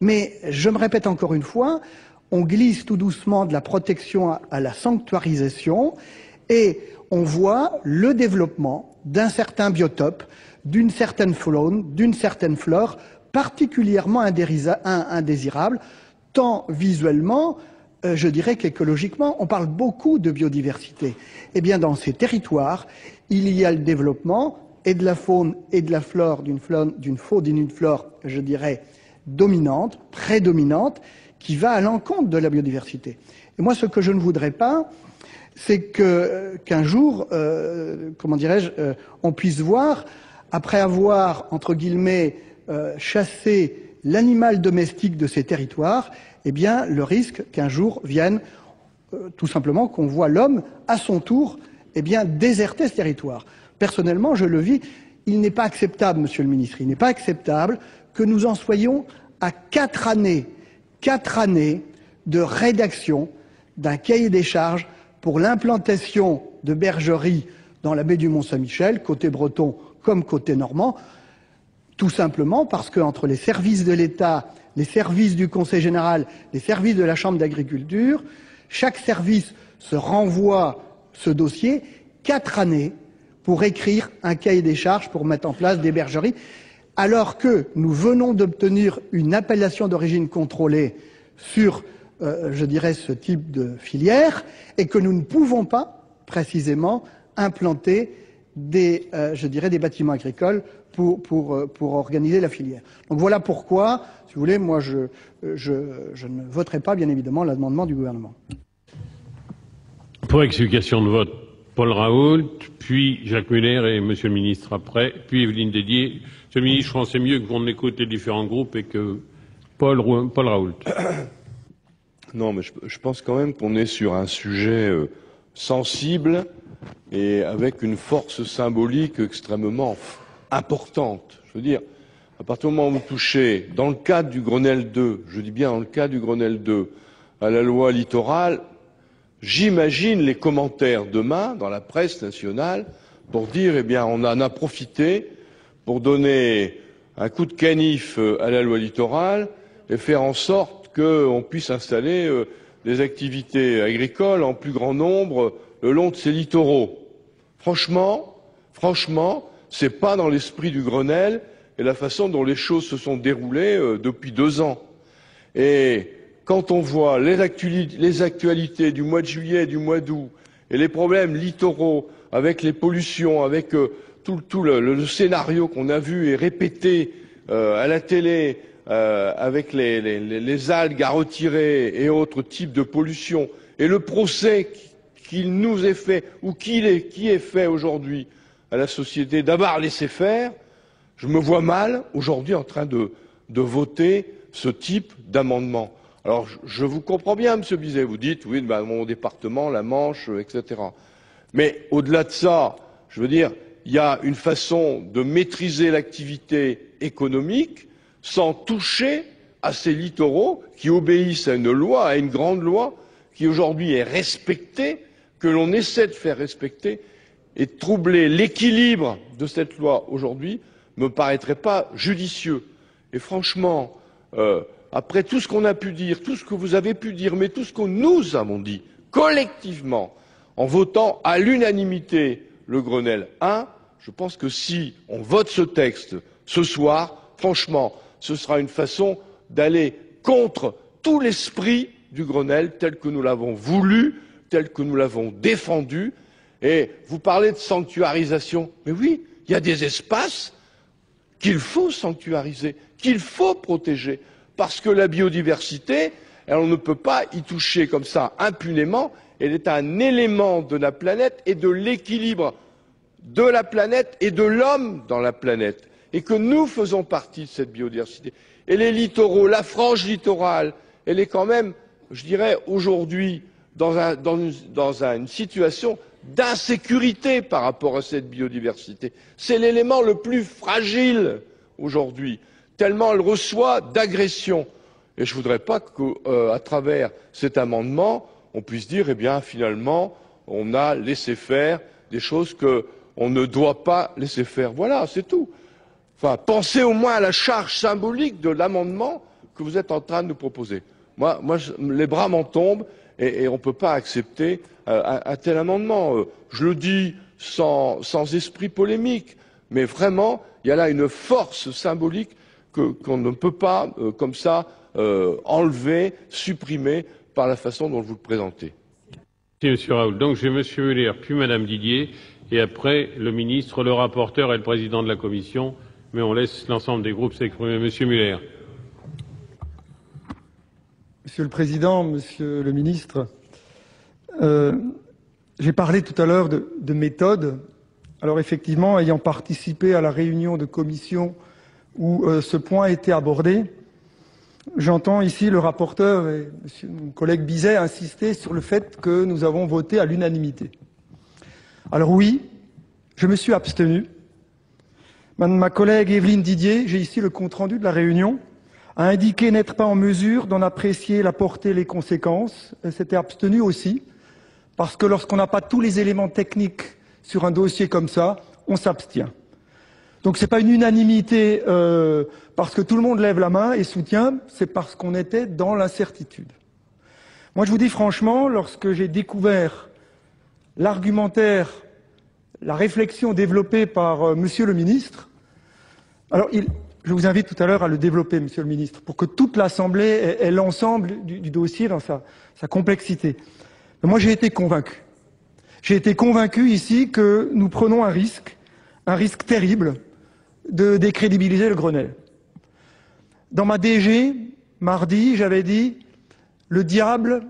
mais je me répète encore une fois, on glisse tout doucement de la protection à la sanctuarisation et on voit le développement d'un certain biotope, d'une certaine faune, d'une certaine flore particulièrement indésirable, tant visuellement, je dirais qu'écologiquement, on parle beaucoup de biodiversité. Eh bien, dans ces territoires, il y a le développement et de la faune et de la flore, d'une faune et d'une flore, je dirais, dominante, prédominante, qui va à l'encontre de la biodiversité. Et moi, ce que je ne voudrais pas, c'est qu'un jour, comment dirais-je, on puisse voir, après avoir, entre guillemets, chassé l'animal domestique de ces territoires, eh bien, le risque qu'un jour vienne, tout simplement, qu'on voit l'homme, à son tour, eh bien, déserter ce territoire. Personnellement, je le vis, il n'est pas acceptable, Monsieur le Ministre, il n'est pas acceptable que nous en soyons à 4 années de rédaction d'un cahier des charges pour l'implantation de bergeries dans la baie du Mont-Saint-Michel, côté breton comme côté normand, tout simplement parce qu'entre les services de l'État, les services du Conseil général, les services de la Chambre d'agriculture, chaque service se renvoie ce dossier 4 années pour écrire un cahier des charges pour mettre en place des bergeries, alors que nous venons d'obtenir une appellation d'origine contrôlée sur, je dirais, ce type de filière, et que nous ne pouvons pas, précisément, implanter des, je dirais, des bâtiments agricoles pour organiser la filière. Donc voilà pourquoi, si vous voulez, moi je ne voterai pas, bien évidemment, l'amendement du gouvernement. Pour explication de vote, Paul Raoult, puis Jacques Muller et Monsieur le Ministre après, puis Evelyne Dédier. Monsieur le Ministre, je pense que c'est mieux qu'on écoute les différents groupes et que Paul Raoult. Non, mais je pense quand même qu'on est sur un sujet sensible et avec une force symbolique extrêmement importante. Je veux dire, à partir du moment où vous touchez, dans le cadre du Grenelle 2, je dis bien dans le cadre du Grenelle 2, à la loi littorale, j'imagine les commentaires demain dans la presse nationale pour dire, eh bien, on en a profité pour donner un coup de canif à la loi littorale et faire en sorte qu'on puisse installer des activités agricoles en plus grand nombre le long de ces littoraux. Franchement, c'est pas dans l'esprit du Grenelle et la façon dont les choses se sont déroulées depuis 2 ans. Et quand on voit les actualités du mois de juillet et du mois d'août et les problèmes littoraux avec les pollutions, avec tout le scénario qu'on a vu et répété à la télé, avec les algues à retirer et autres types de pollution, et le procès qu'il nous est fait, ou qui est fait aujourd'hui à la société d'avoir laissé faire, je me vois mal aujourd'hui en train de voter ce type d'amendement. Alors je vous comprends bien, Monsieur Bizet, vous dites oui, ben, mon département, la Manche, etc. Mais au-delà de ça, je veux dire, il y a une façon de maîtriser l'activité économique sans toucher à ces littoraux qui obéissent à une loi, à une grande loi, qui aujourd'hui est respectée, que l'on essaie de faire respecter, et troubler l'équilibre de cette loi aujourd'hui me paraîtrait pas judicieux. Et franchement, après tout ce qu'on a pu dire, tout ce que vous avez pu dire, mais tout ce que nous avons dit collectivement, en votant à l'unanimité le Grenelle I, je pense que si on vote ce texte ce soir, franchement, ce sera une façon d'aller contre tout l'esprit du Grenelle tel que nous l'avons voulu, tel que nous l'avons défendu. Et vous parlez de sanctuarisation. Mais oui, il y a des espaces qu'il faut sanctuariser, qu'il faut protéger, parce que la biodiversité, on ne peut pas y toucher comme ça impunément. Elle est un élément de la planète et de l'équilibre de la planète et de l'homme dans la planète, et que nous faisons partie de cette biodiversité. Et les littoraux, la frange littorale, elle est quand même, je dirais, aujourd'hui dans une situation d'insécurité par rapport à cette biodiversité. C'est l'élément le plus fragile aujourd'hui, tellement elle reçoit d'agressions. Et je ne voudrais pas qu'à travers cet amendement, on puisse dire, eh bien, finalement, on a laissé faire des choses qu'on ne doit pas laisser faire. Voilà, c'est tout. Enfin, pensez au moins à la charge symbolique de l'amendement que vous êtes en train de nous proposer. Moi les bras m'en tombent et on ne peut pas accepter un tel amendement. Je le dis sans esprit polémique, mais vraiment, il y a là une force symbolique qu'on ne peut pas, comme ça, enlever, supprimer par la façon dont vous le présentez. Merci, Monsieur Raoult. Donc j'ai Monsieur Muller, puis Madame Didier, et après le ministre, le rapporteur et le président de la commission, mais on laisse l'ensemble des groupes s'exprimer. Monsieur Muller. Monsieur le Président, Monsieur le Ministre, j'ai parlé tout à l'heure de méthode. Alors effectivement, ayant participé à la réunion de commission où ce point a été abordé, j'entends ici le rapporteur et mon collègue Bizet insister sur le fait que nous avons voté à l'unanimité. Alors oui, je me suis abstenu. Ma collègue Evelyne Didier, j'ai ici le compte-rendu de la réunion, a indiqué n'être pas en mesure d'en apprécier la portée et les conséquences. Elle s'était abstenue aussi, parce que lorsqu'on n'a pas tous les éléments techniques sur un dossier comme ça, on s'abstient. Donc c'est pas une unanimité parce que tout le monde lève la main et soutient, c'est parce qu'on était dans l'incertitude. Moi je vous dis franchement, lorsque j'ai découvert l'argumentaire, la réflexion développée par Monsieur le Ministre, alors je vous invite tout à l'heure à le développer, Monsieur le Ministre, pour que toute l'Assemblée ait l'ensemble du dossier dans sa complexité. Mais moi j'ai été convaincu. J'ai été convaincu ici que nous prenons un risque terrible de décrédibiliser le Grenelle. Dans ma DG, mardi, j'avais dit « Le diable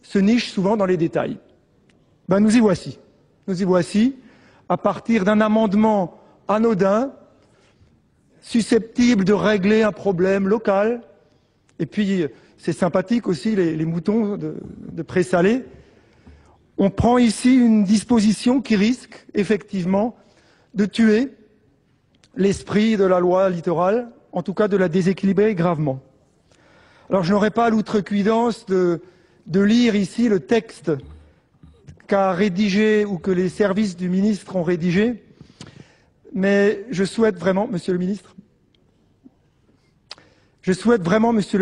se niche souvent dans les détails ». Ben nous y voici. Nous y voici, à partir d'un amendement anodin, susceptible de régler un problème local. Et puis, c'est sympathique aussi, les moutons de Pré-Salé. On prend ici une disposition qui risque, effectivement, de tuer l'esprit de la loi littorale, en tout cas de la déséquilibrer gravement. Alors je n'aurai pas l'outrecuidance de lire ici le texte qu'a rédigé ou que les services du ministre ont rédigé, mais je souhaite vraiment, Monsieur le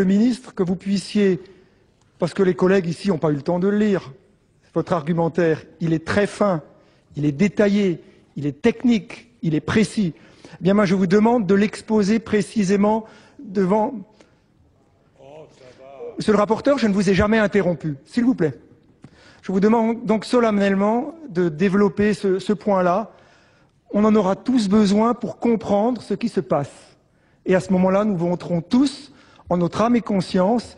Ministre, que vous puissiez, parce que les collègues ici n'ont pas eu le temps de le lire. Votre argumentaire, il est très fin, il est détaillé, il est technique, il est précis. Eh bien, moi, je vous demande de l'exposer précisément devant... Monsieur le rapporteur, je ne vous ai jamais interrompu, s'il vous plaît. Je vous demande donc solennellement de développer ce point-là. On en aura tous besoin pour comprendre ce qui se passe. Et à ce moment-là, nous voterons tous, en notre âme et conscience,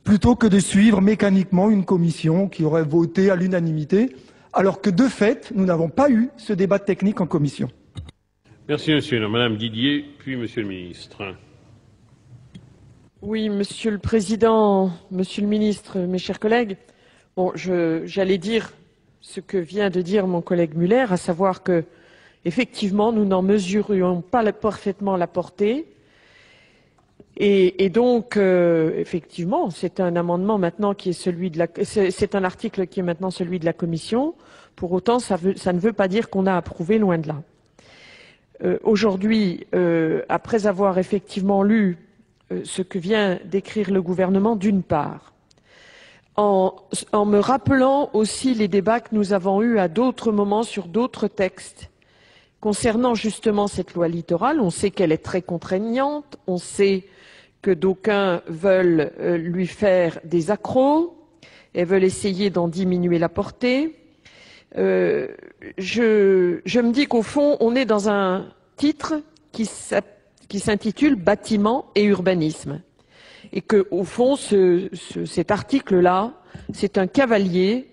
plutôt que de suivre mécaniquement une commission qui aurait voté à l'unanimité, alors que de fait, nous n'avons pas eu ce débat technique en commission. Merci, monsieur. Madame Didier, puis monsieur le ministre. Oui, Monsieur le Président, Monsieur le Ministre, mes chers collègues, bon, j'allais dire ce que vient de dire mon collègue Muller, à savoir que, effectivement, nous n'en mesurions pas parfaitement la portée. Et donc, effectivement, c'est un amendement maintenant qui est celui de la, c'est un article qui est maintenant celui de la Commission. Pour autant, ça ne veut pas dire qu'on a approuvé, loin de là. Aujourd'hui, après avoir effectivement lu ce que vient d'écrire le gouvernement, d'une part, en me rappelant aussi les débats que nous avons eus à d'autres moments sur d'autres textes concernant justement cette loi littorale, on sait qu'elle est très contraignante, on sait que d'aucuns veulent lui faire des accros et veulent essayer d'en diminuer la portée. Je me dis qu'au fond, on est dans un titre qui s'intitule « Bâtiments et urbanisme » et que, au fond, cet article-là, c'est un cavalier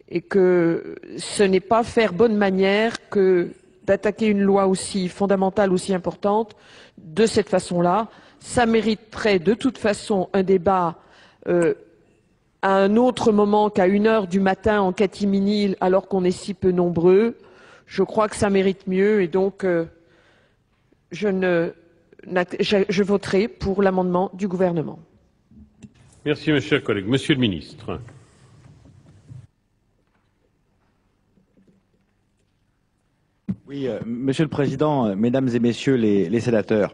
et que ce n'est pas faire bonne manière que d'attaquer une loi aussi fondamentale, aussi importante, de cette façon-là. Ça mériterait de toute façon un débat à un autre moment qu'à 1h du matin en catimini, alors qu'on est si peu nombreux. Je crois que ça mérite mieux et donc je voterai pour l'amendement du gouvernement. Merci, mes chers collègues. Monsieur le ministre. Oui, Monsieur le Président, Mesdames et Messieurs les sénateurs.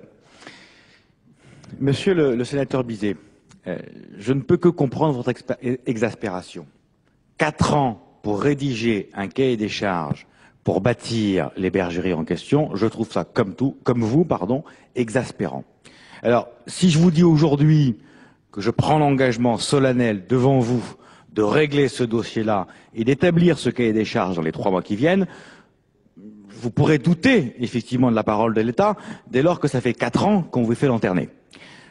Monsieur le sénateur Bizet, je ne peux que comprendre votre exaspération. 4 ans pour rédiger un cahier des charges pour bâtir les bergeries en question, je trouve ça, comme vous, exaspérant. Alors, si je vous dis aujourd'hui que je prends l'engagement solennel devant vous de régler ce dossier-là et d'établir ce cahier des charges dans les 3 mois qui viennent, vous pourrez douter effectivement de la parole de l'État dès lors que ça fait 4 ans qu'on vous fait lanterner.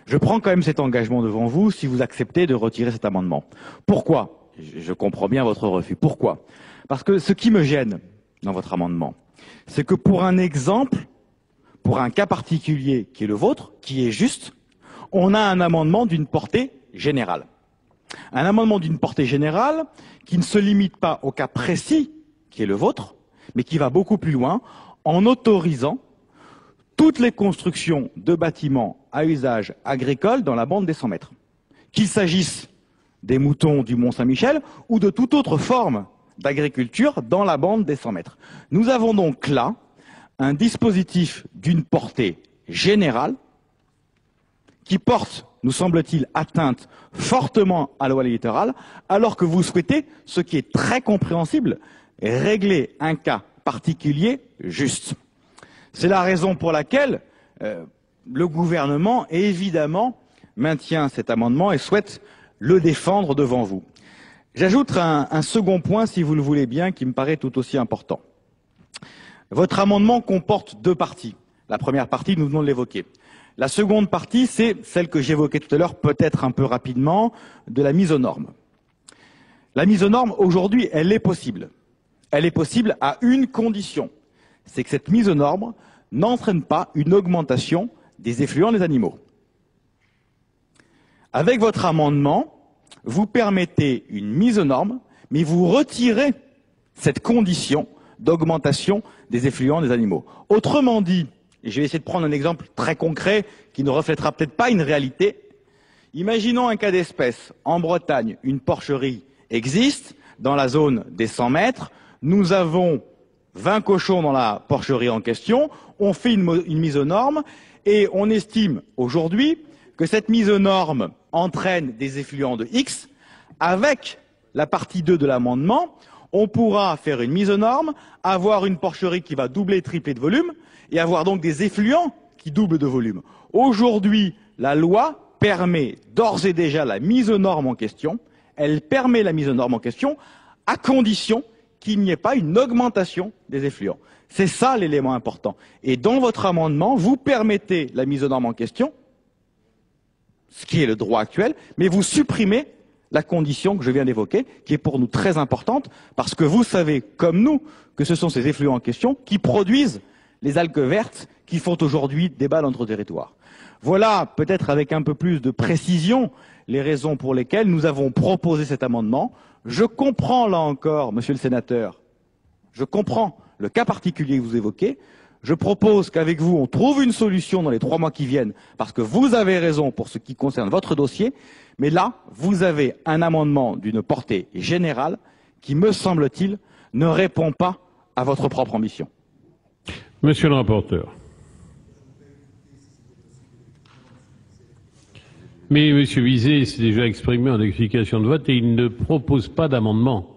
Je prends quand même cet engagement devant vous si vous acceptez de retirer cet amendement. Pourquoi? Je comprends bien votre refus. Pourquoi? Parce que ce qui me gêne dans votre amendement, c'est que pour un exemple, pour un cas particulier qui est le vôtre, qui est juste, on a un amendement d'une portée générale. Un amendement d'une portée générale qui ne se limite pas au cas précis qui est le vôtre, mais qui va beaucoup plus loin en autorisant toutes les constructions de bâtiments à usage agricole dans la bande des 100 mètres. Qu'il s'agisse des moutons du Mont-Saint-Michel ou de toute autre forme d'agriculture dans la bande des 100 mètres. Nous avons donc là un dispositif d'une portée générale qui porte, nous semble-t-il, atteinte fortement à la loi littorale, alors que vous souhaitez, ce qui est très compréhensible, régler un cas particulier juste. C'est la raison pour laquelle le gouvernement, évidemment, maintient cet amendement et souhaite le défendre devant vous. J'ajoute un second point, si vous le voulez bien, qui me paraît tout aussi important. Votre amendement comporte 2 parties. La première partie, nous venons de l'évoquer. La seconde partie, c'est celle que j'évoquais tout à l'heure, peut-être un peu rapidement, de la mise aux normes. La mise aux normes, aujourd'hui, elle est possible. Elle est possible à une condition, c'est que cette mise aux normes n'entraîne pas une augmentation des effluents des animaux. Avec votre amendement, vous permettez une mise aux normes, mais vous retirez cette condition d'augmentation des effluents des animaux. Autrement dit, et je vais essayer de prendre un exemple très concret qui ne reflètera peut-être pas une réalité, imaginons un cas d'espèce. En Bretagne, une porcherie existe dans la zone des 100 mètres. Nous avons 20 cochons dans la porcherie en question. On fait une mise aux normes et on estime aujourd'hui que cette mise aux normes entraîne des effluents de X, avec la partie 2 de l'amendement, on pourra faire une mise aux normes, avoir une porcherie qui va doubler, tripler de volume, et avoir donc des effluents qui doublent de volume. Aujourd'hui, la loi permet d'ores et déjà la mise aux normes en question. Elle permet la mise aux normes en question à condition qu'il n'y ait pas une augmentation des effluents. C'est ça l'élément important. Et dans votre amendement, vous permettez la mise aux normes en question, ce qui est le droit actuel, mais vous supprimez la condition que je viens d'évoquer, qui est pour nous très importante, parce que vous savez, comme nous, que ce sont ces effluents en question qui produisent les algues vertes qui font aujourd'hui débat dans notre territoire. Voilà, peut-être avec un peu plus de précision, les raisons pour lesquelles nous avons proposé cet amendement. Je comprends, là encore, monsieur le sénateur, je comprends le cas particulier que vous évoquez. Je propose qu'avec vous, on trouve une solution dans les 3 mois qui viennent, parce que vous avez raison pour ce qui concerne votre dossier, mais là, vous avez un amendement d'une portée générale qui, me semble-t-il, ne répond pas à votre propre ambition. Monsieur le rapporteur. Mais M. Bizet s'est déjà exprimé en explication de vote et il ne propose pas d'amendement.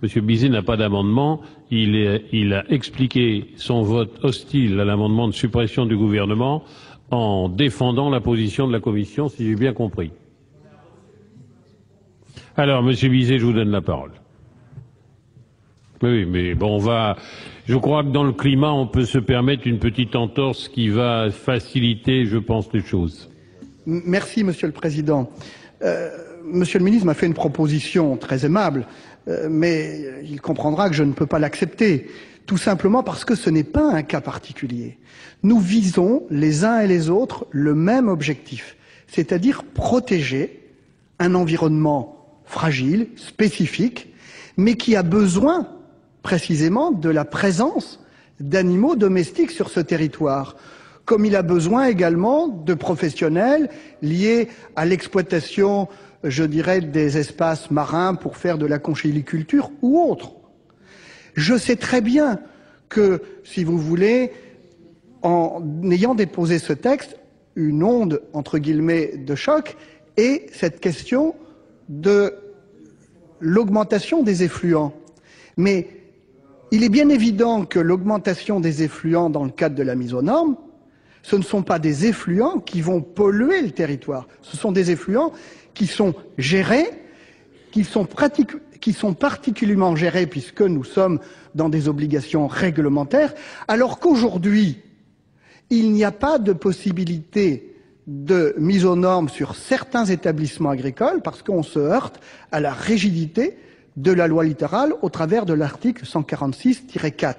M. Bizet n'a pas d'amendement. Il a expliqué son vote hostile à l'amendement de suppression du gouvernement en défendant la position de la Commission, si j'ai bien compris. Alors, M. Bizet, je vous donne la parole. Oui, mais bon, je crois que dans le climat, on peut se permettre une petite entorse qui va faciliter, je pense, les choses. Merci, Monsieur le Président. Monsieur le ministre m'a fait une proposition très aimable, mais il comprendra que je ne peux pas l'accepter, tout simplement parce que ce n'est pas un cas particulier. Nous visons, les uns et les autres, le même objectif, c'est-à-dire protéger un environnement fragile, spécifique, mais qui a besoin précisément de la présence d'animaux domestiques sur ce territoire, comme il a besoin également de professionnels liés à l'exploitation, je dirais, des espaces marins pour faire de la conchyliculture ou autre. Je sais très bien que, si vous voulez, en ayant déposé ce texte, une onde, entre guillemets, de choc est cette question de l'augmentation des effluents. Mais il est bien évident que l'augmentation des effluents dans le cadre de la mise aux normes, ce ne sont pas des effluents qui vont polluer le territoire. Ce sont des effluents qui sont gérés, qui sont particulièrement gérés puisque nous sommes dans des obligations réglementaires, alors qu'aujourd'hui, il n'y a pas de possibilité de mise aux normes sur certains établissements agricoles parce qu'on se heurte à la rigidité de la loi littorale au travers de l'article 146-4.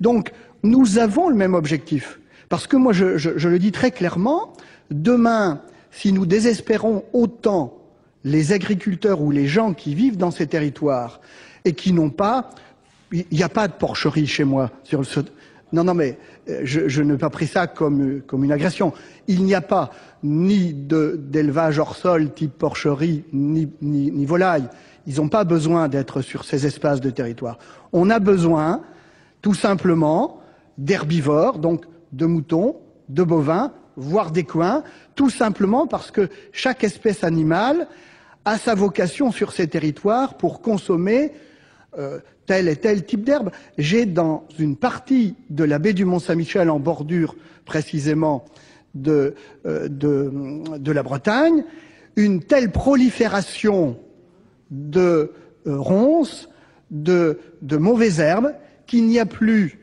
Donc, nous avons le même objectif. Parce que moi, je le dis très clairement, demain, si nous désespérons autant les agriculteurs ou les gens qui vivent dans ces territoires et qui n'ont pas... Il n'y a pas de porcherie chez moi. Non, mais je n'ai pas pris ça comme une agression. Il n'y a pas ni d'élevage hors sol type porcherie, ni volaille. Ils n'ont pas besoin d'être sur ces espaces de territoire. On a besoin, tout simplement, d'herbivores, donc de moutons, de bovins, voire d'équins, tout simplement parce que chaque espèce animale a sa vocation sur ces territoires pour consommer tel et tel type d'herbe. J'ai dans une partie de la baie du Mont-Saint-Michel, en bordure précisément de la Bretagne, une telle prolifération de ronces, de mauvaises herbes, qu'il n'y a plus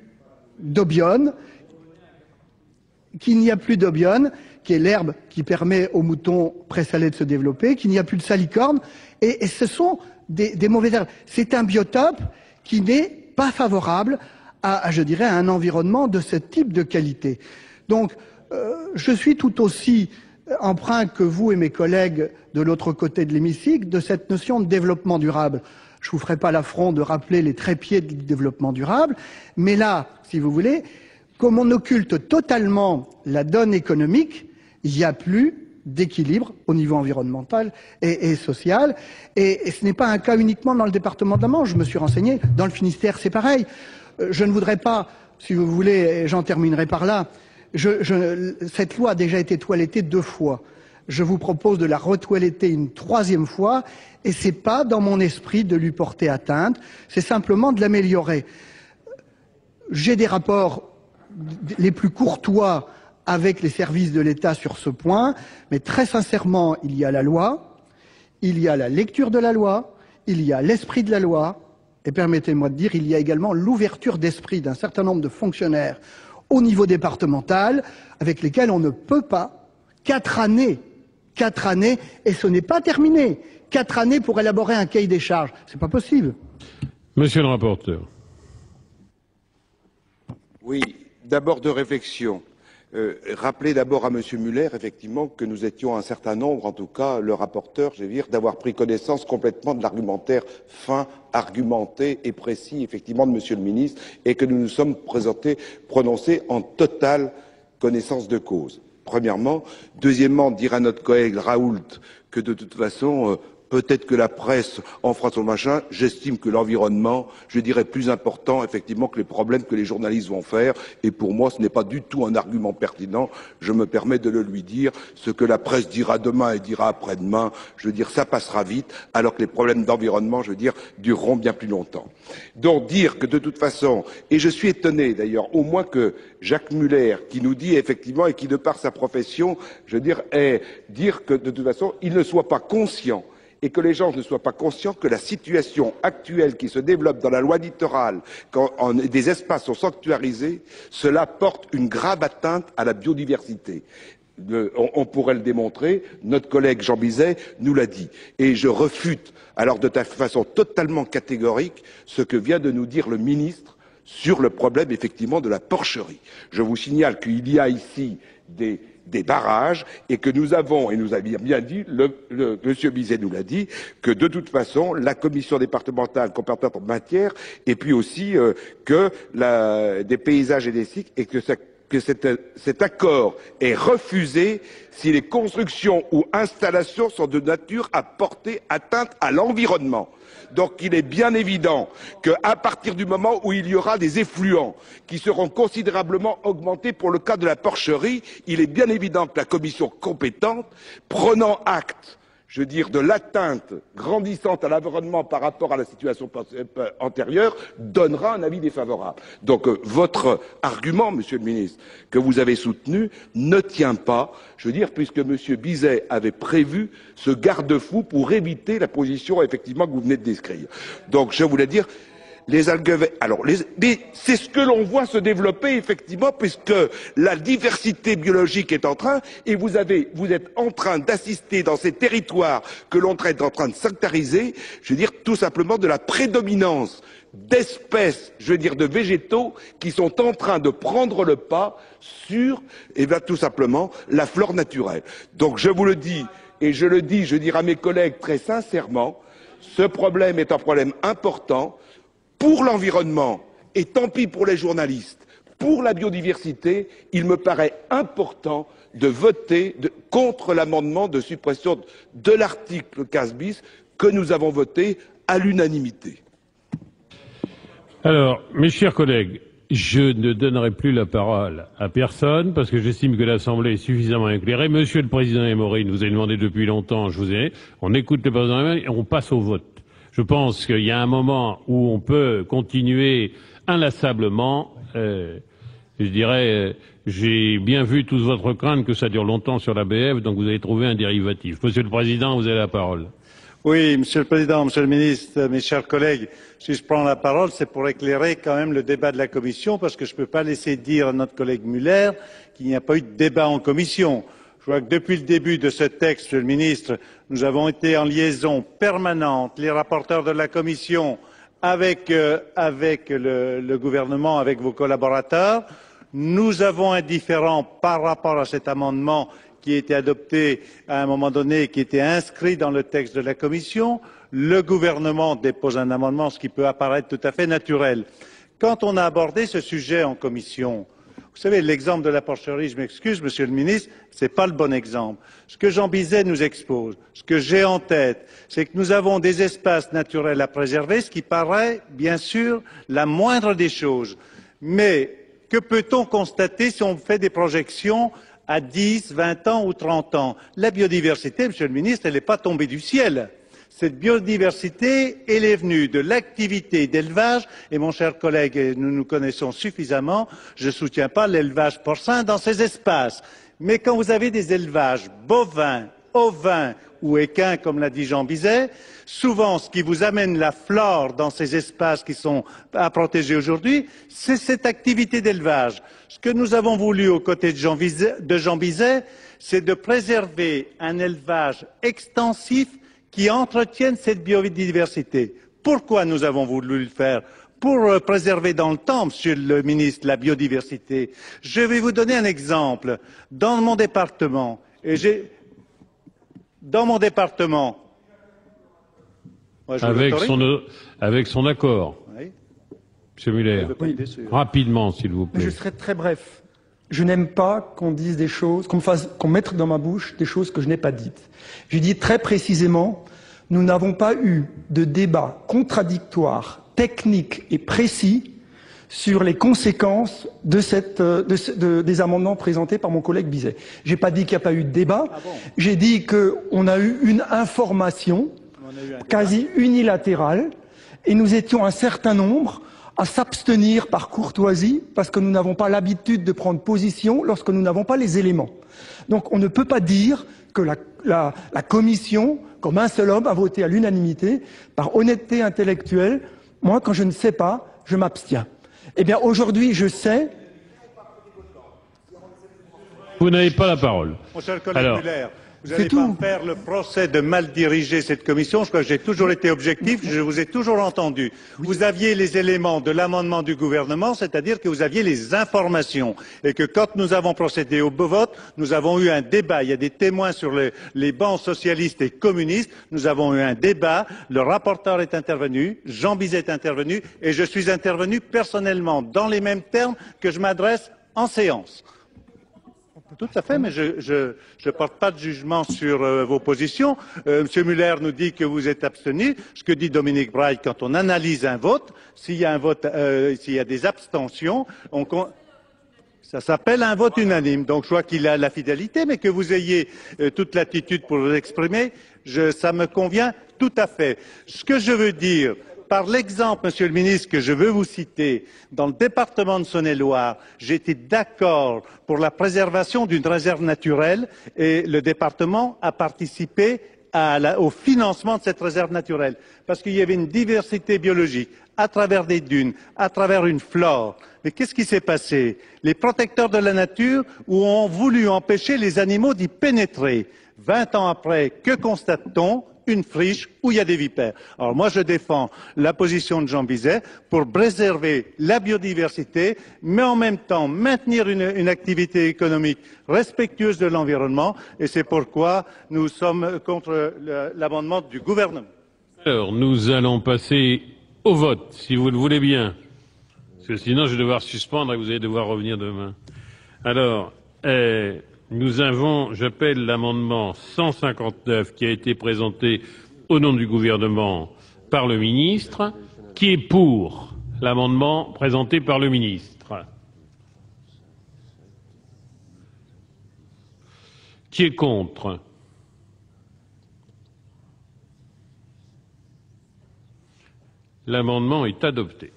d'obione, qui est l'herbe qui permet aux moutons présalés de se développer, qu'il n'y a plus de salicorne, et ce sont des mauvaises herbes. C'est un biotope qui n'est pas favorable à, je dirais, à un environnement de ce type de qualité. Donc, je suis tout aussi empreint que vous et mes collègues de l'autre côté de l'hémicycle de cette notion de développement durable. Je ne vous ferai pas l'affront de rappeler les trépieds du développement durable, mais là, si vous voulez, comme on occulte totalement la donne économique, il n'y a plus d'équilibre au niveau environnemental et social. Et ce n'est pas un cas uniquement dans le département de la Manche, je me suis renseigné, dans le Finistère c'est pareil. Je ne voudrais pas, si vous voulez, et j'en terminerai par là, cette loi a déjà été toilettée 2 fois. Je vous propose de la retoiletter une troisième fois, et c'est pas dans mon esprit de lui porter atteinte, c'est simplement de l'améliorer. J'ai des rapports les plus courtois avec les services de l'État sur ce point, mais très sincèrement, il y a la loi, il y a la lecture de la loi, il y a l'esprit de la loi, et permettez-moi de dire, il y a également l'ouverture d'esprit d'un certain nombre de fonctionnaires au niveau départemental, avec lesquels on ne peut pas, 4 années, et ce n'est pas terminé, 4 années pour élaborer un cahier des charges, c'est pas possible. Monsieur le rapporteur. Oui, d'abord de réflexion. Rappeler d'abord à M. Muller, effectivement, que nous étions un certain nombre, en tout cas le rapporteur, je veux dire, d'avoir pris connaissance complètement de l'argumentaire fin, argumenté et précis, effectivement, de M. le ministre, et que nous nous sommes prononcés en totale connaissance de cause. Premièrement. Deuxièmement, dire à notre collègue Raoult que de toute façon, peut-être que la presse en fera son machin, j'estime que l'environnement, je dirais, plus important, effectivement, que les problèmes que les journalistes vont faire. Et pour moi, ce n'est pas du tout un argument pertinent. Je me permets de le lui dire. Ce que la presse dira demain et dira après-demain, je veux dire, ça passera vite, alors que les problèmes d'environnement, je veux dire, dureront bien plus longtemps. Donc, dire que de toute façon, et je suis étonné d'ailleurs, au moins que Jacques Muller, qui nous dit effectivement, et qui de par sa profession, je veux dire, dire que de toute façon, il ne soit pas conscient et que les gens ne soient pas conscients que la situation actuelle qui se développe dans la loi littorale, quand des espaces sont sanctuarisés, cela porte une grave atteinte à la biodiversité. On pourrait le démontrer, notre collègue Jean Bizet nous l'a dit. Et je refute, alors de façon totalement catégorique, ce que vient de nous dire le ministre sur le problème, effectivement, de la porcherie. Je vous signale qu'il y a ici des barrages et que nous avons, et nous avions bien dit, Monsieur Bizet nous l'a dit, que de toute façon, la commission départementale compétente en matière, et puis aussi des paysages et des cycles, et que cet accord est refusé si les constructions ou installations sont de nature à porter atteinte à l'environnement. Donc il est bien évident qu'à partir du moment où il y aura des effluents qui seront considérablement augmentés pour le cas de la porcherie, il est bien évident que la commission compétente, prenant acte, je veux dire, de l'atteinte grandissante à l'environnement par rapport à la situation antérieure, donnera un avis défavorable. Donc votre argument, Monsieur le ministre, que vous avez soutenu, ne tient pas, je veux dire, puisque Monsieur Bizet avait prévu ce garde-fou pour éviter la position, effectivement, que vous venez de décrire. Donc je voulais dire, les algues, alors, c'est ce que l'on voit se développer, effectivement, puisque la diversité biologique est en train, et vous êtes en train d'assister dans ces territoires que l'on traite en train de sanctuariser, je veux dire, tout simplement de la prédominance d'espèces, je veux dire, de végétaux qui sont en train de prendre le pas sur, eh bien, tout simplement, la flore naturelle. Donc, je vous le dis, et je le dis, je dirais à mes collègues très sincèrement, ce problème est un problème important pour l'environnement, et tant pis pour les journalistes, pour la biodiversité, il me paraît important de voter contre l'amendement de suppression de l'article 15 bis que nous avons voté à l'unanimité. Alors, mes chers collègues, je ne donnerai plus la parole à personne parce que j'estime que l'Assemblée est suffisamment éclairée. Monsieur le Président Émorine, vous avez demandé depuis longtemps, on écoute le Président et on passe au vote. Je pense qu'il y a un moment où on peut continuer inlassablement. Je dirais, j'ai bien vu toute votre crainte que ça dure longtemps sur la BF, donc vous avez trouvé un dérivatif. Monsieur le Président, vous avez la parole. Oui, Monsieur le Président, Monsieur le Ministre, mes chers collègues, si je prends la parole, c'est pour éclairer quand même le débat de la Commission, parce que je ne peux pas laisser dire à notre collègue Muller qu'il n'y a pas eu de débat en Commission. Je vois que depuis le début de ce texte, Monsieur le Ministre, nous avons été en liaison permanente, les rapporteurs de la Commission, avec le gouvernement, avec vos collaborateurs. Nous avons un différend par rapport à cet amendement qui a été adopté à un moment donné, qui était inscrit dans le texte de la Commission. Le gouvernement dépose un amendement, ce qui peut apparaître tout à fait naturel. Quand on a abordé ce sujet en Commission, vous savez, l'exemple de la porcherie, je m'excuse, Monsieur le Ministre, ce n'est pas le bon exemple. Ce que Jean Bizet nous expose, ce que j'ai en tête, c'est que nous avons des espaces naturels à préserver, ce qui paraît, bien sûr, la moindre des choses. Mais que peut-on constater si on fait des projections à 10, 20 ans ou 30 ans. La biodiversité, Monsieur le Ministre, elle n'est pas tombée du ciel. Cette biodiversité, elle est venue de l'activité d'élevage, et mon cher collègue, nous nous connaissons suffisamment, je ne soutiens pas l'élevage porcin dans ces espaces. Mais quand vous avez des élevages bovins, ovins ou équins, comme l'a dit Jean Bizet, souvent ce qui vous amène la flore dans ces espaces qui sont à protéger aujourd'hui, c'est cette activité d'élevage. Ce que nous avons voulu aux côtés de Jean Bizet, c'est de préserver un élevage extensif qui entretiennent cette biodiversité. Pourquoi nous avons voulu le faire? Pour préserver dans le temps, Monsieur le Ministre, la biodiversité. Je vais vous donner un exemple. Dans mon département, moi, avec son accord. Oui. Monsieur Muller, rapidement, s'il vous plaît. Je serai très bref. Je n'aime pas qu'on dise des choses, qu'on mette dans ma bouche des choses que je n'ai pas dites. Je dis très précisément, nous n'avons pas eu de débat contradictoire, technique et précis sur les conséquences des amendements présentés par mon collègue Bizet. J'ai pas dit qu'il n'y a pas eu de débat. Ah bon? J'ai dit qu'on a eu une information quasi unilatérale et nous étions un certain nombre à s'abstenir par courtoisie parce que nous n'avons pas l'habitude de prendre position lorsque nous n'avons pas les éléments. Donc on ne peut pas dire que la commission, comme un seul homme, a voté à l'unanimité. Par honnêteté intellectuelle, moi, quand je ne sais pas, je m'abstiens. Eh bien, aujourd'hui, je sais. Vous n'avez pas la parole. Mon cher collègue Muller, vous n'allez pas faire le procès de mal diriger cette commission. Je crois que j'ai toujours été objectif, je vous ai toujours entendu. Vous aviez les éléments de l'amendement du gouvernement, c'est-à-dire que vous aviez les informations. Et que quand nous avons procédé au vote, nous avons eu un débat. Il y a des témoins sur les bancs socialistes et communistes. Nous avons eu un débat. Le rapporteur est intervenu, Jean Bizet est intervenu, et je suis intervenu personnellement dans les mêmes termes que je m'adresse en séance. Tout à fait, mais je porte pas de jugement sur vos positions. Monsieur Muller nous dit que vous êtes abstenu. Ce que dit Dominique Braille, quand on analyse un vote, s'il y a un vote, s'il y a des abstentions, ça s'appelle un vote unanime. Donc je vois qu'il a la fidélité, mais que vous ayez toute l'attitude pour vous exprimer, ça me convient tout à fait. Ce que je veux dire, par l'exemple, Monsieur le Ministre, que je veux vous citer, dans le département de Saône-et-Loire, j'étais d'accord pour la préservation d'une réserve naturelle et le département a participé au financement de cette réserve naturelle parce qu'il y avait une diversité biologique à travers des dunes, à travers une flore. Mais qu'est-ce qui s'est passé? Les protecteurs de la nature ont voulu empêcher les animaux d'y pénétrer. 20 ans après, que constate-t-on? Une friche où il y a des vipères. Alors moi je défends la position de Jean Bizet pour préserver la biodiversité, mais en même temps maintenir une activité économique respectueuse de l'environnement, et c'est pourquoi nous sommes contre l'amendement du gouvernement. Alors nous allons passer au vote, si vous le voulez bien, parce que sinon je vais devoir suspendre et vous allez devoir revenir demain. Alors, j'appelle l'amendement 159 qui a été présenté au nom du gouvernement par le ministre. Qui est pour l'amendement présenté par le ministre? Qui est contre? L'amendement est adopté.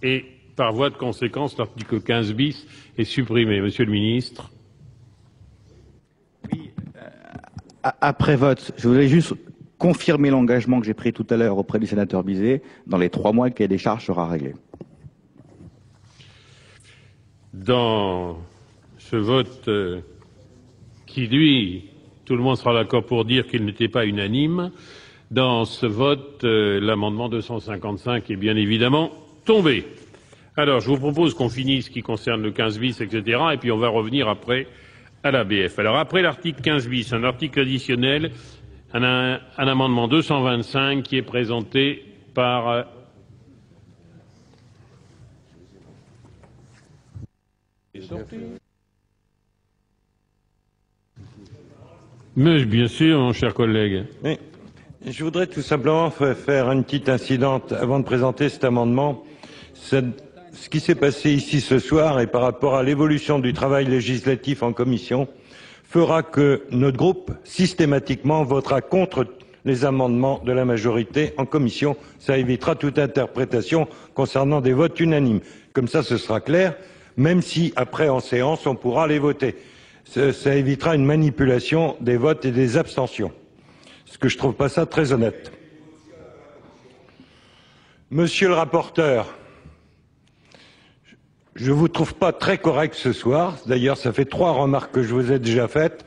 Et par voie de conséquence, l'article 15 bis est supprimé. Monsieur le ministre. Après vote, je voudrais juste confirmer l'engagement que j'ai pris tout à l'heure auprès du sénateur Bizet. Dans les 3 mois, le cahier des charges sera réglé. Dans ce vote qui, lui, tout le monde sera d'accord pour dire qu'il n'était pas unanime, dans ce vote, l'amendement 255 est bien évidemment tombé. Alors, je vous propose qu'on finisse ce qui concerne le 15 bis, etc., et puis on va revenir après à l'ABF. Alors, après l'article 15 bis, un article additionnel, un amendement 225 qui est présenté par... Mais bien sûr, mon cher collègue. Mais je voudrais tout simplement faire une petite incidente avant de présenter cet amendement. ce qui s'est passé ici ce soir et par rapport à l'évolution du travail législatif en commission fera que notre groupe, systématiquement, votera contre les amendements de la majorité en commission. Ça évitera toute interprétation concernant des votes unanimes. Comme ça, ce sera clair, même si, après, en séance, on pourra les voter. Ça évitera une manipulation des votes et des abstentions. Ce que je trouve pas ça très honnête. Monsieur le rapporteur, je vous trouve pas très correct ce soir. D'ailleurs, ça fait 3 remarques que je vous ai déjà faites.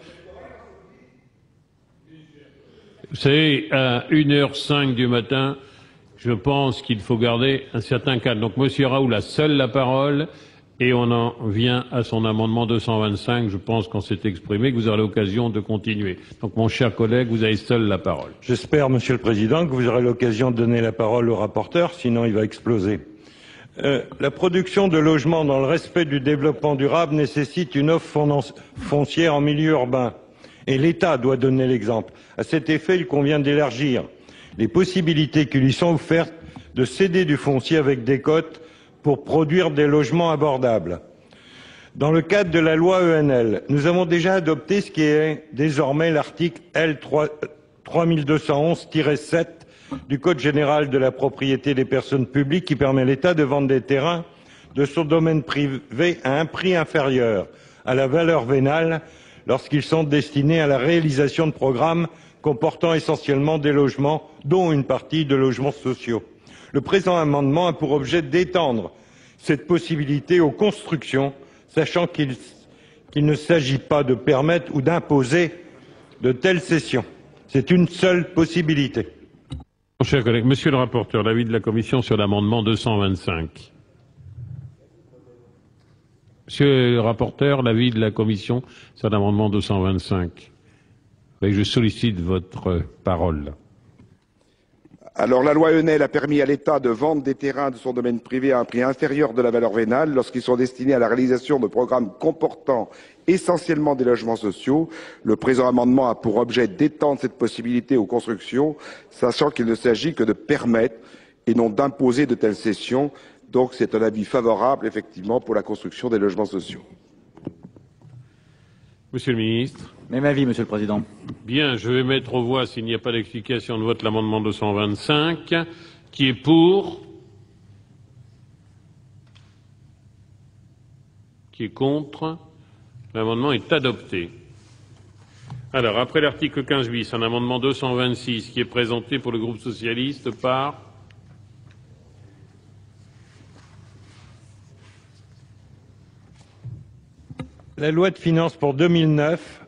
Vous savez, à 1h05 du matin, je pense qu'il faut garder un certain calme. Donc, Monsieur Raoult a seul la parole et on en vient à son amendement 225. Je pense qu'on s'est exprimé, que vous aurez l'occasion de continuer. Donc, mon cher collègue, vous avez seul la parole. J'espère, Monsieur le Président, que vous aurez l'occasion de donner la parole au rapporteur, sinon il va exploser. La production de logements dans le respect du développement durable nécessite une offre foncière en milieu urbain. Et l'État doit donner l'exemple. À cet effet, il convient d'élargir les possibilités qui lui sont offertes de céder du foncier avec des cotes pour produire des logements abordables. Dans le cadre de la loi ENL, nous avons déjà adopté ce qui est désormais l'article L. 3211-7 du Code général de la propriété des personnes publiques qui permet à l'État de vendre des terrains de son domaine privé à un prix inférieur à la valeur vénale lorsqu'ils sont destinés à la réalisation de programmes comportant essentiellement des logements, dont une partie de logements sociaux. Le présent amendement a pour objet d'étendre cette possibilité aux constructions, sachant qu'il ne s'agit pas de permettre ou d'imposer de telles cessions. C'est une seule possibilité. Mon cher collègue, Monsieur le rapporteur, l'avis de la Commission sur l'amendement 225. Monsieur le rapporteur, l'avis de la Commission sur l'amendement 225. Je sollicite votre parole. Alors, la loi Enel a permis à l'État de vendre des terrains de son domaine privé à un prix inférieur de la valeur vénale lorsqu'ils sont destinés à la réalisation de programmes comportant essentiellement des logements sociaux. Le présent amendement a pour objet d'étendre cette possibilité aux constructions, sachant qu'il ne s'agit que de permettre et non d'imposer de telles cessions. Donc, c'est un avis favorable, effectivement, pour la construction des logements sociaux. Monsieur le ministre. Même avis, Monsieur le Président. Bien, je vais mettre aux voix, s'il n'y a pas d'explication de vote, l'amendement 225. Qui est pour? Qui est contre? L'amendement est adopté. Alors, après l'article 15 bis, un amendement 226 qui est présenté pour le groupe socialiste par... La loi de finances pour 2009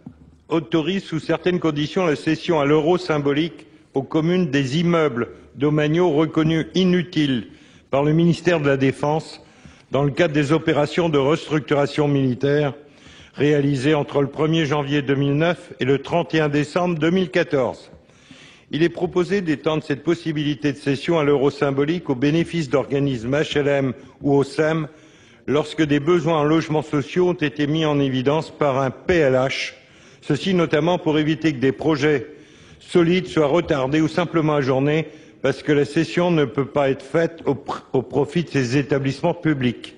autorise sous certaines conditions la cession à l'euro symbolique aux communes des immeubles domaniaux reconnus inutiles par le ministère de la Défense dans le cadre des opérations de restructuration militaire réalisées entre le 1er janvier 2009 et le 31 décembre 2014. Il est proposé d'étendre cette possibilité de cession à l'euro symbolique au bénéfice d'organismes HLM ou OSEM lorsque des besoins en logements sociaux ont été mis en évidence par un PLH, ceci notamment pour éviter que des projets solides soient retardés ou simplement ajournés parce que la cession ne peut pas être faite au profit de ces établissements publics.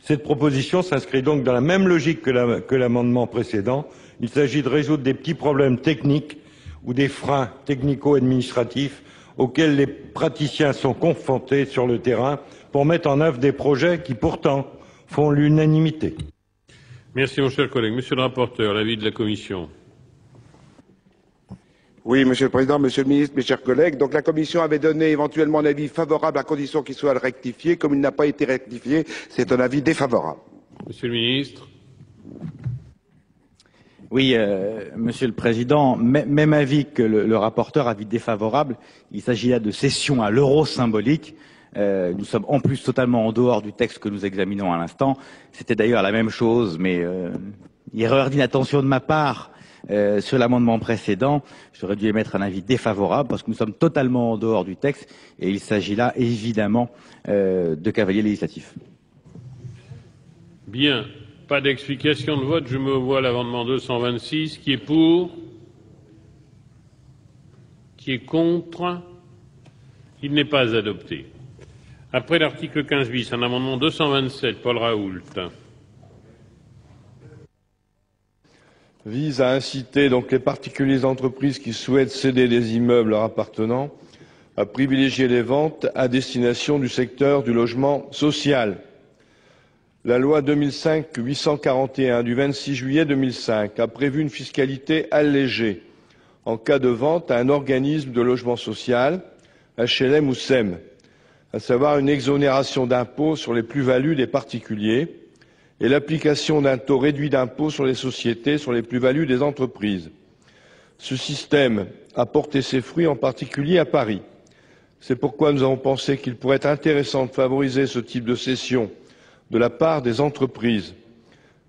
Cette proposition s'inscrit donc dans la même logique que l'amendement précédent. Il s'agit de résoudre des petits problèmes techniques ou des freins technico-administratifs auxquels les praticiens sont confrontés sur le terrain pour mettre en œuvre des projets qui pourtant font l'unanimité. Merci, mon cher collègue. Monsieur le rapporteur, l'avis de la Commission. Oui, Monsieur le Président, Monsieur le Ministre, mes chers collègues. Donc, la Commission avait donné éventuellement un avis favorable à condition qu'il soit rectifié. Comme il n'a pas été rectifié, c'est un avis défavorable. Monsieur le Ministre. Oui, Monsieur le Président, même avis que le rapporteur, avis défavorable. Il s'agit là de cession à l'euro symbolique. Nous sommes en plus totalement en dehors du texte que nous examinons à l'instant. C'était d'ailleurs la même chose, mais erreur d'inattention de ma part sur l'amendement précédent. J'aurais dû émettre un avis défavorable parce que nous sommes totalement en dehors du texte et il s'agit là évidemment de cavalier législatif. Bien. Pas d'explication de vote. Je me vois l'amendement 226. Qui est pour? Qui est contre? Il n'est pas adopté. Après l'article 15 bis, un amendement 227, Paul Raoult. Vise à inciter donc les particuliers entreprises qui souhaitent céder des immeubles leur appartenant à privilégier les ventes à destination du secteur du logement social. La loi 2005-841 du 26 juillet 2005 a prévu une fiscalité allégée en cas de vente à un organisme de logement social, HLM ou SEM, à savoir une exonération d'impôt sur les plus-values des particuliers et l'application d'un taux réduit d'impôt sur les sociétés sur les plus-values des entreprises. Ce système a porté ses fruits, en particulier à Paris. C'est pourquoi nous avons pensé qu'il pourrait être intéressant de favoriser ce type de cession de la part des entreprises.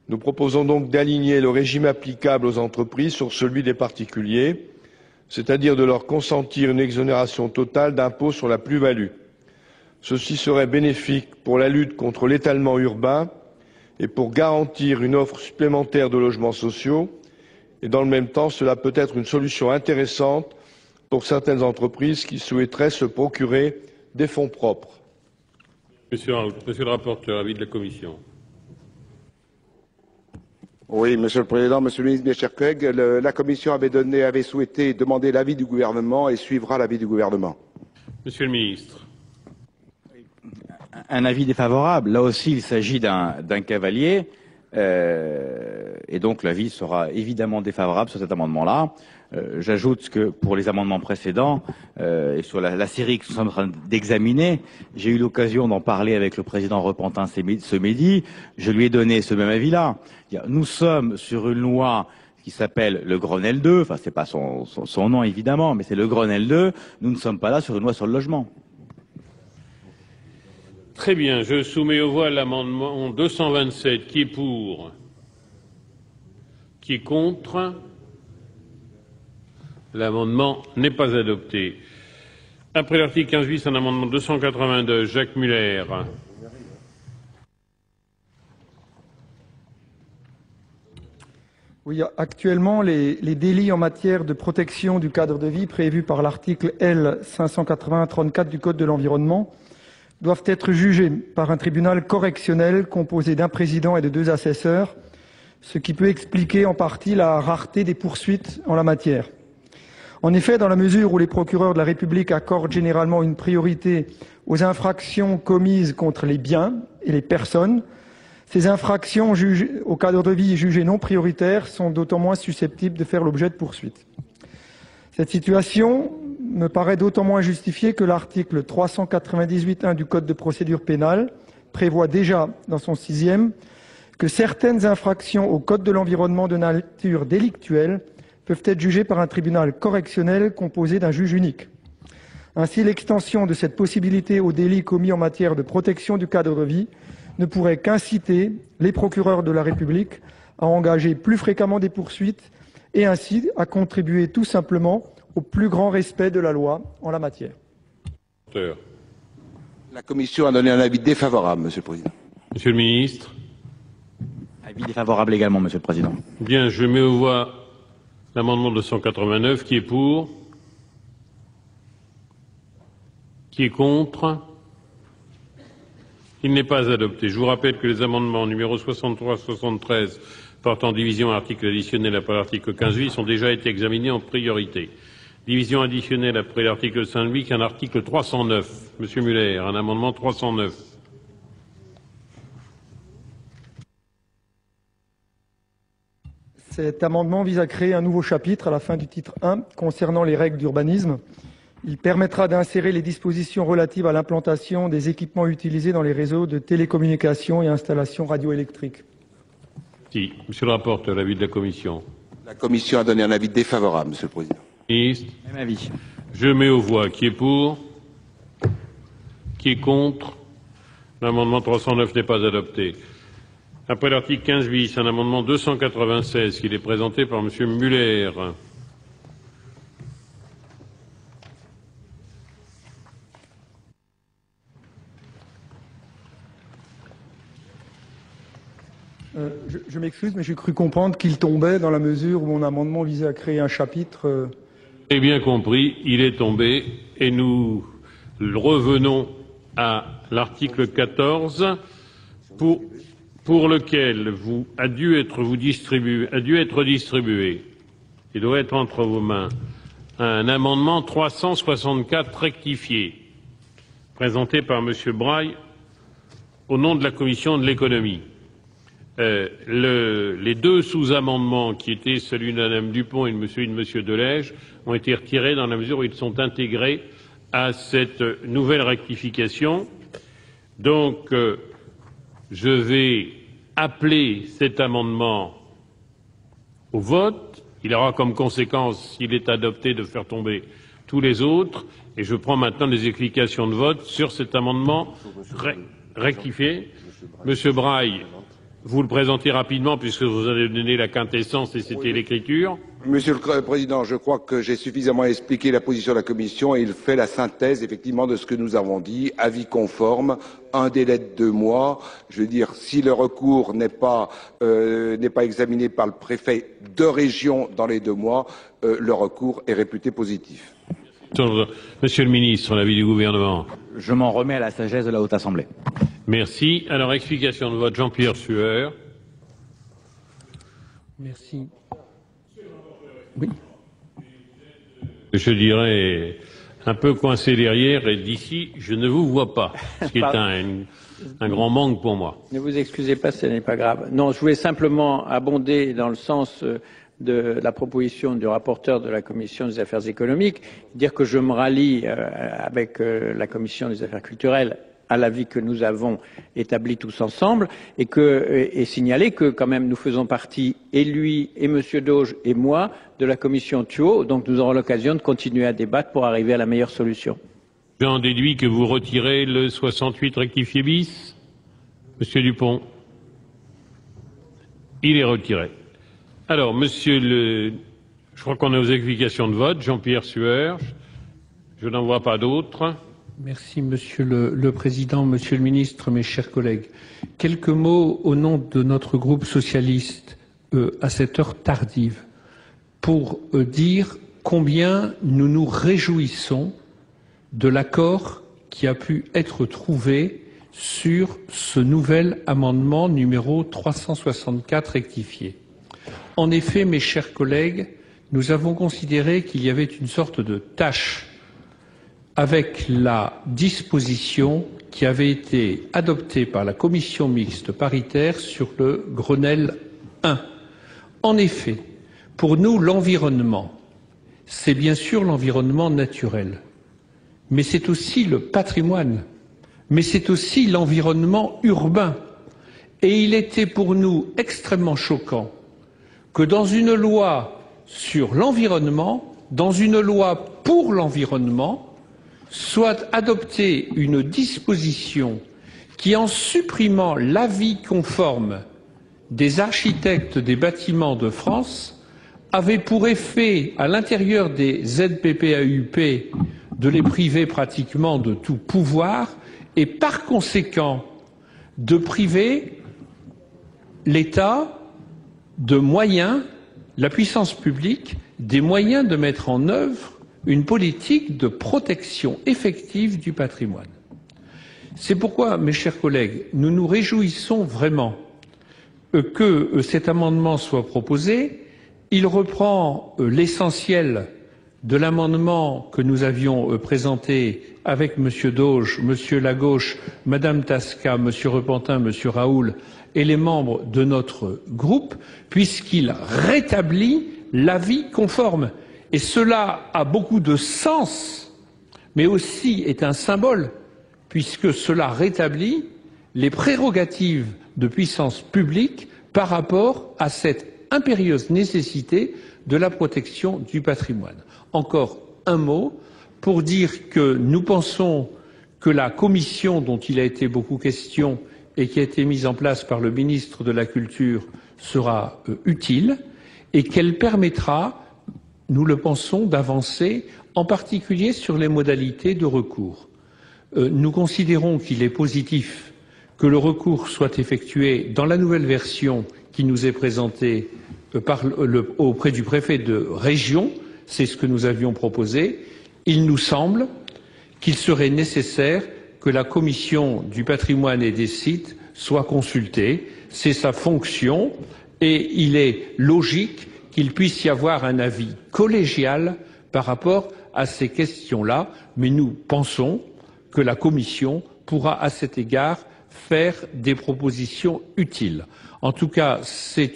Nous proposons donc d'aligner le régime applicable aux entreprises sur celui des particuliers, c'est-à-dire de leur consentir une exonération totale d'impôt sur la plus-value. Ceci serait bénéfique pour la lutte contre l'étalement urbain et pour garantir une offre supplémentaire de logements sociaux, et dans le même temps, cela peut être une solution intéressante pour certaines entreprises qui souhaiteraient se procurer des fonds propres. Monsieur le rapporteur, avis de la Commission. Oui, Monsieur le Président, Monsieur le Ministre, mes chers collègues, la Commission avait souhaité demander l'avis du gouvernement et suivra l'avis du gouvernement. Monsieur le Ministre. Un avis défavorable. Là aussi, il s'agit d'un cavalier, et donc l'avis sera évidemment défavorable sur cet amendement-là. J'ajoute que pour les amendements précédents et sur la série que nous sommes en train d'examiner, j'ai eu l'occasion d'en parler avec le président Repentin ce midi. Je lui ai donné ce même avis-là. Nous sommes sur une loi qui s'appelle le Grenelle 2. Enfin, c'est pas son nom évidemment, mais c'est le Grenelle 2. Nous ne sommes pas là sur une loi sur le logement. Très bien, je soumets aux voix l'amendement 227. Qui est pour? Qui est contre? L'amendement n'est pas adopté. Après l'article 15 bis, un amendement 282, Jacques Muller. Oui, actuellement, les délits en matière de protection du cadre de vie prévus par l'article L. 581-34 du Code de l'environnement doivent être jugés par un tribunal correctionnel composé d'un président et de 2 assesseurs, ce qui peut expliquer en partie la rareté des poursuites en la matière. En effet, dans la mesure où les procureurs de la République accordent généralement une priorité aux infractions commises contre les biens et les personnes, ces infractions au cadre de vie jugées non prioritaires sont d'autant moins susceptibles de faire l'objet de poursuites. Cette situation me paraît d'autant moins justifiée que l'article 398.1 du Code de procédure pénale prévoit déjà, dans son 6e, que certaines infractions au Code de l'environnement de nature délictuelle peuvent être jugées par un tribunal correctionnel composé d'un juge unique. Ainsi, l'extension de cette possibilité aux délits commis en matière de protection du cadre de vie ne pourrait qu'inciter les procureurs de la République à engager plus fréquemment des poursuites et ainsi à contribuer tout simplement au plus grand respect de la loi en la matière. La Commission a donné un avis défavorable, Monsieur le Président. Monsieur le Ministre. Avis défavorable également, Monsieur le Président. Bien, je mets aux voix l'amendement 289. Qui est pour? Qui est contre? Il n'est pas adopté. Je vous rappelle que les amendements numéros 63 73 portant division article additionnel après l'article 15 bis ont déjà été examinés en priorité. Division additionnelle après l'article 5 bis, un article 309. Monsieur Muller, un amendement 309. Cet amendement vise à créer un nouveau chapitre à la fin du titre 1 concernant les règles d'urbanisme. Il permettra d'insérer les dispositions relatives à l'implantation des équipements utilisés dans les réseaux de télécommunications et installations radioélectriques. Si. Monsieur le rapporteur, l'avis de la Commission. La Commission a donné un avis défavorable, Monsieur le Président. Ministre. Même avis. Je mets aux voix. Qui est pour? Qui est contre? L'amendement 309 n'est pas adopté. Après l'article 15 bis, un amendement 296 qui est présenté par Monsieur Muller. Je m'excuse, mais j'ai cru comprendre qu'il tombait dans la mesure où mon amendement visait à créer un chapitre. J'ai bien compris, il est tombé et nous revenons à l'article 14 pour lequel a dû être distribué, il doit être entre vos mains, un amendement 364 rectifié, présenté par M. Braille au nom de la commission de l'économie. Les deux sous-amendements, qui étaient celui de Mme Dupont et de M. Delège, ont été retirés dans la mesure où ils sont intégrés à cette nouvelle rectification. Donc, je vais appeler cet amendement au vote. Il aura comme conséquence, s'il est adopté, de faire tomber tous les autres. Et je prends maintenant des explications de vote sur cet amendement rectifié. Monsieur Braille, vous le présentez rapidement puisque vous avez donné la quintessence et c'était l'écriture. Monsieur le Président, je crois que j'ai suffisamment expliqué la position de la Commission et il fait la synthèse effectivement de ce que nous avons dit. Avis conforme, un délai de 2 mois. Je veux dire, si le recours n'est pas examiné par le préfet de région dans les 2 mois, le recours est réputé positif. Monsieur le ministre, l'avis du gouvernement. Je m'en remets à la sagesse de la Haute Assemblée. Merci. Alors, explication de vote, Jean-Pierre Sueur. Merci. Oui. Je dirais un peu coincé derrière et d'ici, je ne vous vois pas, ce qui est un grand manque pour moi. Ne vous excusez pas, ce n'est pas grave. Non, je voulais simplement abonder dans le sens de la proposition du rapporteur de la Commission des affaires économiques, dire que je me rallie avec la Commission des affaires culturelles à l'avis que nous avons établi tous ensemble et signaler que quand même nous faisons partie, et lui, et M. Dauge, et moi, de la commission Thuot, donc nous aurons l'occasion de continuer à débattre pour arriver à la meilleure solution. J'en déduis que vous retirez le 68 rectifié bis. Monsieur Dupont. Il est retiré. Alors, je crois qu'on est aux explications de vote. Jean-Pierre Sueur. Je n'en vois pas d'autres. Merci Monsieur le Président, Monsieur le Ministre, mes chers collègues. Quelques mots au nom de notre groupe socialiste à cette heure tardive pour dire combien nous nous réjouissons de l'accord qui a pu être trouvé sur ce nouvel amendement numéro 364 rectifié. En effet, mes chers collègues, nous avons considéré qu'il y avait une sorte de tâche avec la disposition qui avait été adoptée par la commission mixte paritaire sur le Grenelle I. En effet, pour nous, l'environnement, c'est bien sûr l'environnement naturel, mais c'est aussi le patrimoine, mais c'est aussi l'environnement urbain. Et il était pour nous extrêmement choquant que dans une loi sur l'environnement, dans une loi pour l'environnement, soit adoptée une disposition qui, en supprimant l'avis conforme des architectes des bâtiments de France, avait pour effet, à l'intérieur des ZPPAUP, de les priver pratiquement de tout pouvoir et, par conséquent, de priver l'État de moyens, la puissance publique, des moyens de mettre en œuvre une politique de protection effective du patrimoine. C'est pourquoi, mes chers collègues, nous nous réjouissons vraiment que cet amendement soit proposé. Il reprend l'essentiel de l'amendement que nous avions présenté avec M. Dauge, M. Lagauche, Mme Tasca, M. Repentin, M. Raoul et les membres de notre groupe, puisqu'il rétablit l'avis conforme. Et cela a beaucoup de sens, mais aussi est un symbole, puisque cela rétablit les prérogatives de puissance publique par rapport à cette impérieuse nécessité de la protection du patrimoine. Encore un mot pour dire que nous pensons que la commission dont il a été beaucoup question et qui a été mise en place par le ministre de la Culture sera utile et qu'elle permettra, nous le pensons, d'avancer, en particulier sur les modalités de recours. Nous considérons qu'il est positif que le recours soit effectué dans la nouvelle version qui nous est présentée auprès du préfet de région. C'est ce que nous avions proposé. Il nous semble qu'il serait nécessaire que la commission du patrimoine et des sites soit consultée. C'est sa fonction et il est logique qu'il puisse y avoir un avis collégial par rapport à ces questions-là, mais nous pensons que la Commission pourra à cet égard faire des propositions utiles. En tout cas, c'est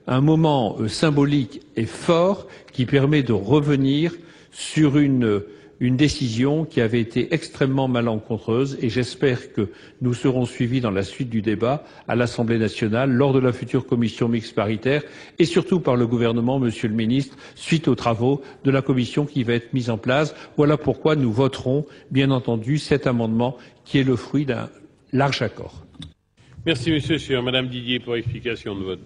un moment symbolique et fort qui permet de revenir sur une décision qui avait été extrêmement malencontreuse et j'espère que nous serons suivis dans la suite du débat à l'Assemblée nationale lors de la future commission mixte paritaire et surtout par le gouvernement, Monsieur le Ministre, suite aux travaux de la commission qui va être mise en place. Voilà pourquoi nous voterons, bien entendu, cet amendement qui est le fruit d'un large accord. Merci, Monsieur Sûr. Madame Didier pour explication de vote.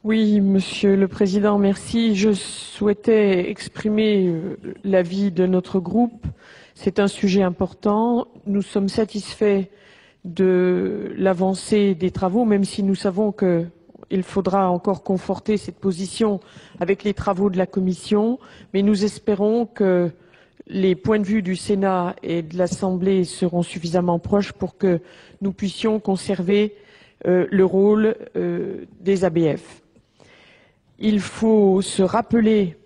Oui, Monsieur le Président, merci. Je souhaitais exprimer l'avis de notre groupe. C'est un sujet important. Nous sommes satisfaits de l'avancée des travaux, même si nous savons qu'il faudra encore conforter cette position avec les travaux de la Commission. Mais nous espérons que les points de vue du Sénat et de l'Assemblée seront suffisamment proches pour que nous puissions conserver le rôle des ABF. Il faut se rappeler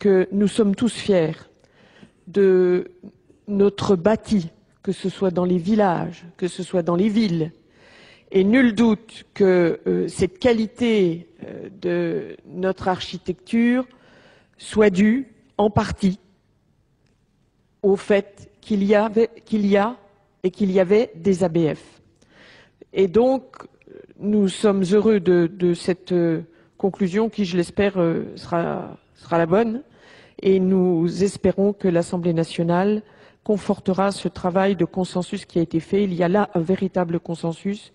que nous sommes tous fiers de notre bâti, que ce soit dans les villages, que ce soit dans les villes. Et nul doute que cette qualité de notre architecture soit due en partie au fait qu'il y a et qu'il y avait des ABF. Et donc, nous sommes heureux de cette conclusion qui, je l'espère, sera la bonne. Et nous espérons que l'Assemblée nationale confortera ce travail de consensus qui a été fait. Il y a là un véritable consensus.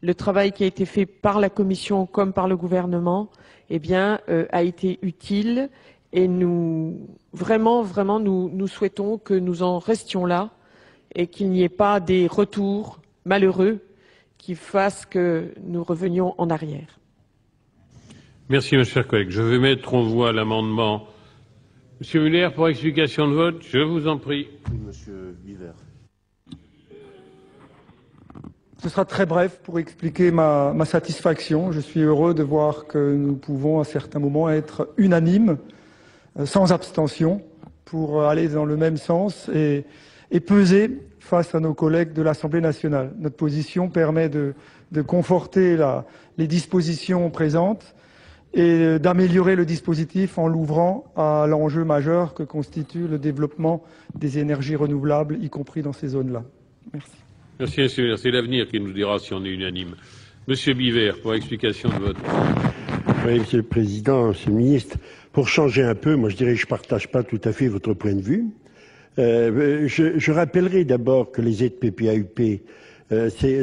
Le travail qui a été fait par la Commission comme par le gouvernement, eh bien, a été utile. Et nous souhaitons que nous en restions là et qu'il n'y ait pas des retours malheureux qui fassent que nous revenions en arrière. Merci, mes chers collègues. Je vais mettre en voie l'amendement. Monsieur Muller, pour explication de vote, je vous en prie. Oui, Monsieur Biver. Ce sera très bref pour expliquer ma satisfaction. Je suis heureux de voir que nous pouvons à certains moments être unanimes, sans abstention, pour aller dans le même sens et peser face à nos collègues de l'Assemblée nationale. Notre position permet de conforter les dispositions présentes et d'améliorer le dispositif en l'ouvrant à l'enjeu majeur que constitue le développement des énergies renouvelables, y compris dans ces zones-là. Merci. Merci, monsieur. C'est l'avenir qui nous dira si on est unanime. Monsieur Biver, pour explication de vote. Oui, Monsieur le Président, Monsieur le Ministre, pour changer un peu, moi je dirais que je ne partage pas tout à fait votre point de vue. Je rappellerai d'abord que les aides PPAUP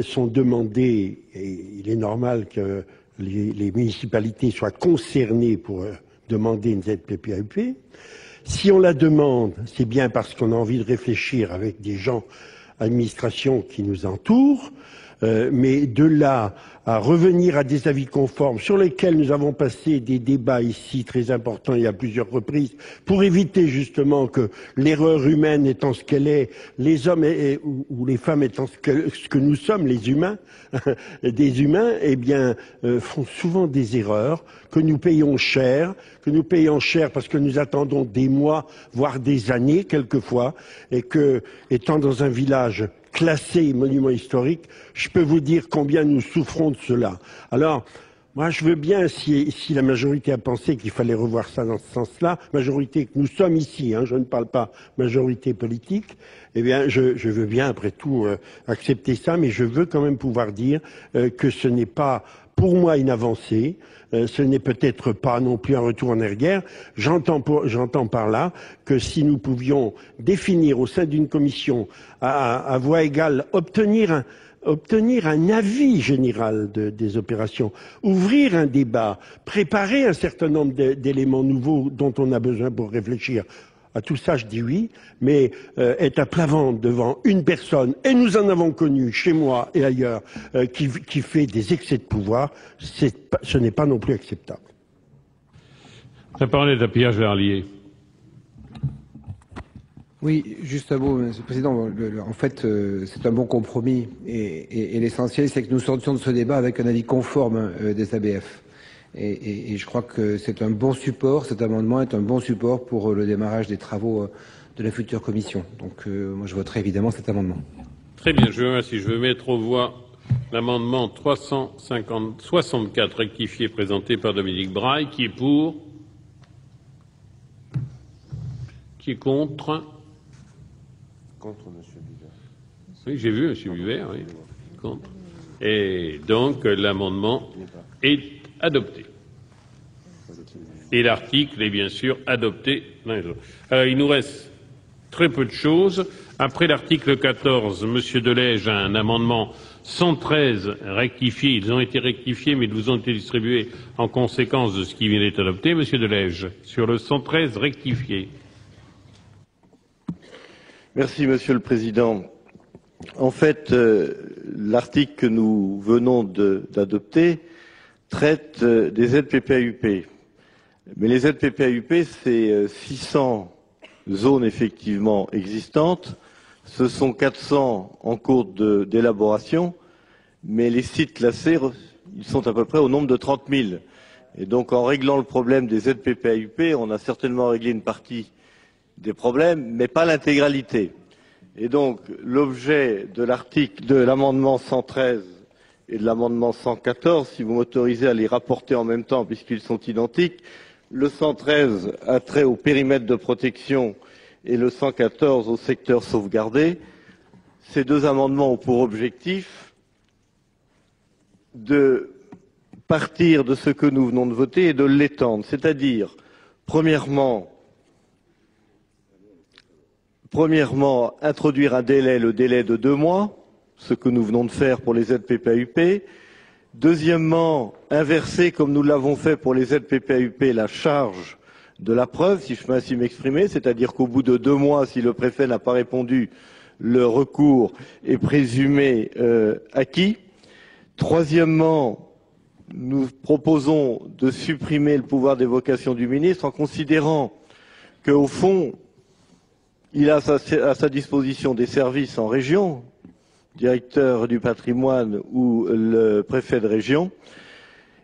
sont demandées, et il est normal que les municipalités soient concernées pour demander une aide PPAUP. Si on la demande, c'est bien parce qu'on a envie de réfléchir avec des gens, administrations qui nous entourent, mais de là à revenir à des avis conformes sur lesquels nous avons passé des débats ici très importants il y a plusieurs reprises pour éviter justement que l'erreur humaine étant ce qu'elle est, les hommes ou les femmes étant ce que nous sommes, les humains, des humains, eh bien, font souvent des erreurs que nous payons cher parce que nous attendons des mois, voire des années quelquefois, et que, étant dans un village classé monument historique, je peux vous dire combien nous souffrons de cela. Alors, moi je veux bien, si la majorité a pensé qu'il fallait revoir ça dans ce sens-là, majorité que nous sommes ici, hein, je ne parle pas majorité politique, eh bien je veux bien après tout accepter ça, mais je veux quand même pouvoir dire que ce n'est pas pour moi une avancée, ce n'est peut-être pas non plus un retour en arrière. J'entends par là que si nous pouvions définir au sein d'une commission à voix égale, obtenir un avis général des opérations, ouvrir un débat, préparer un certain nombre d'éléments nouveaux dont on a besoin pour réfléchir. À tout ça, je dis oui, mais être à plat ventre devant une personne, et nous en avons connu chez moi et ailleurs, qui fait des excès de pouvoir, ce n'est pas non plus acceptable. La parole est à Pierre Gerlier. Oui, juste un mot, Monsieur le Président. En fait, c'est un bon compromis et l'essentiel, c'est que nous sortions de ce débat avec un avis conforme des ABF. Et je crois que c'est un bon support, cet amendement est un bon support pour le démarrage des travaux de la future commission. Donc, moi, je voterai évidemment cet amendement. Très bien, je vous remercie. Je vais mettre aux voix l'amendement 364 rectifié présenté par Dominique Braille. Qui est pour? Qui est contre? Contre Monsieur Buver. Oui, j'ai vu Monsieur Buver, oui. Contre. Et donc, l'amendement est adopté. Et l'article est bien sûr adopté. Alors, il nous reste très peu de choses. Après l'article 14, Monsieur Delège a un amendement 113 rectifié. Ils ont été rectifiés, mais ils vous ont été distribués en conséquence de ce qui vient d'être adopté. Monsieur Delège, sur le 113 rectifié. Merci, Monsieur le Président. En fait, l'article que nous venons d'adopter traite des ZPPAUP. Mais les ZPPAUP, c'est 600 zones effectivement existantes. Ce sont 400 en cours d'élaboration, mais les sites classés, ils sont à peu près au nombre de 30 000. Et donc, en réglant le problème des ZPPAUP, on a certainement réglé une partie des problèmes, mais pas l'intégralité. Et donc, l'objet de l'amendement 113 et de l'amendement 114, si vous m'autorisez à les rapporter en même temps, puisqu'ils sont identiques, le 113 a trait au périmètre de protection et le 114 au secteur sauvegardé. Ces deux amendements ont pour objectif de partir de ce que nous venons de voter et de l'étendre, c'est-à-dire, premièrement, introduire un délai, le délai de 2 mois, ce que nous venons de faire pour les ZPPAUP. Deuxièmement, inverser, comme nous l'avons fait pour les ZPPAUP, la charge de la preuve, si je peux ainsi m'exprimer, c'est-à-dire qu'au bout de 2 mois, si le préfet n'a pas répondu, le recours est présumé acquis. Troisièmement, nous proposons de supprimer le pouvoir d'évocation du ministre en considérant qu'au fond, il a à sa disposition des services en région, directeur du patrimoine ou le préfet de région.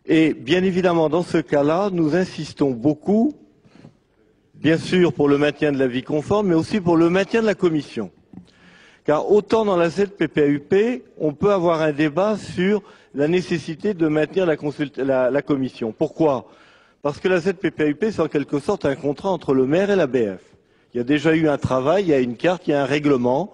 Et bien évidemment, dans ce cas-là, nous insistons beaucoup, bien sûr pour le maintien de l'avis conforme, mais aussi pour le maintien de la commission. Car autant dans la ZPPAUP, on peut avoir un débat sur la nécessité de maintenir la commission. Pourquoi? Parce que la ZPPAUP, c'est en quelque sorte un contrat entre le maire et l'ABF. Il y a déjà eu un travail, il y a une carte, il y a un règlement.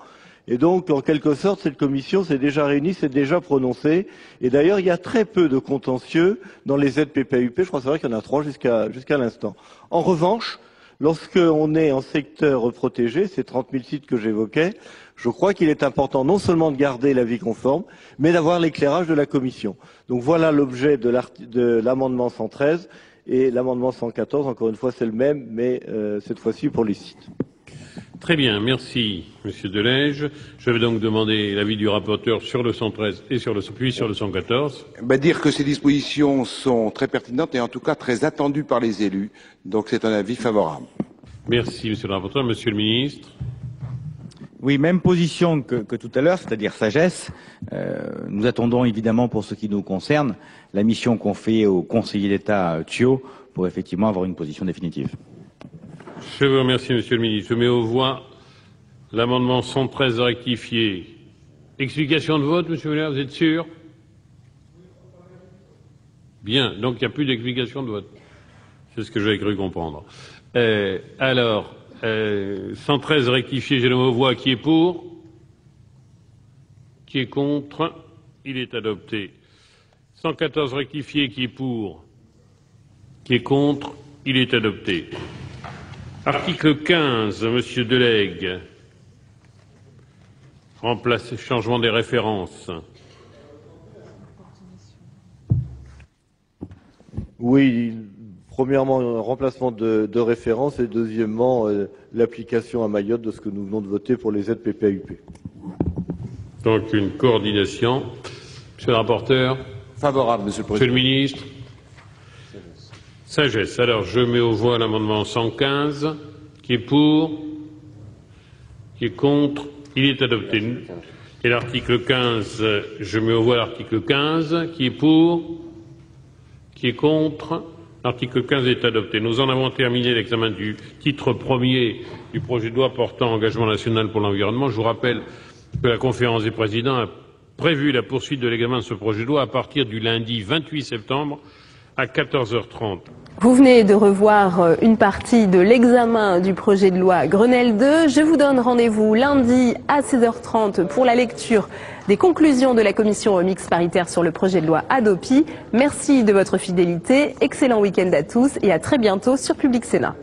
Et donc, en quelque sorte, cette commission s'est déjà réunie, s'est déjà prononcée. Et d'ailleurs, il y a très peu de contentieux dans les ZPPAUP. Je crois que c'est vrai qu'il y en a 3 jusqu'à l'instant. En revanche, lorsqu'on est en secteur protégé, ces 30 000 sites que j'évoquais, je crois qu'il est important non seulement de garder l'avis conforme, mais d'avoir l'éclairage de la commission. Donc voilà l'objet de l'amendement 113. Et l'amendement 114, encore une fois, c'est le même, mais cette fois-ci pour les sites. Très bien, merci, Monsieur Delège. Je vais donc demander l'avis du rapporteur sur le 113 et puis sur le 114. Dire que ces dispositions sont très pertinentes et en tout cas très attendues par les élus. Donc c'est un avis favorable. Merci, Monsieur le rapporteur. Monsieur le ministre. Oui, même position que tout à l'heure, c'est-à-dire sagesse. Nous attendons évidemment, pour ce qui nous concerne, la mission qu'on fait au conseiller d'État Thiot pour effectivement avoir une position définitive. Je vous remercie, Monsieur le ministre. Je mets aux voix l'amendement 113 rectifié. Explication de vote, Monsieur Muller, vous êtes sûr? Bien, donc il n'y a plus d'explication de vote. C'est ce que j'avais cru comprendre. 113 rectifié, je le mets aux voix. Qui est pour? Qui est contre? Il est adopté. 114 rectifié, qui est pour? Qui est contre? Il est adopté. Article 15, Monsieur Delègue. Changement des références. Oui, premièrement, remplacement de référence et deuxièmement, l'application à Mayotte de ce que nous venons de voter pour les ZPPAUP. Donc une coordination. Monsieur le rapporteur. Favorable, Monsieur le Président. Monsieur le ministre. Sagesse. Alors je mets aux voix l'amendement 115. Qui est pour? Qui est contre? Il est adopté. Et l'article 15, je mets aux voix l'article 15. Qui est pour? Qui est contre? L'article 15 est adopté. Nous en avons terminé l'examen du titre premier du projet de loi portant engagement national pour l'environnement. Je vous rappelle que la conférence des présidents a prévu la poursuite de l'examen de ce projet de loi à partir du lundi 28 septembre à 14h30. Vous venez de revoir une partie de l'examen du projet de loi Grenelle 2. Je vous donne rendez-vous lundi à 16h30 pour la lecture des conclusions de la commission mixte paritaire sur le projet de loi Hadopi. Merci de votre fidélité, excellent week-end à tous et à très bientôt sur Public Sénat.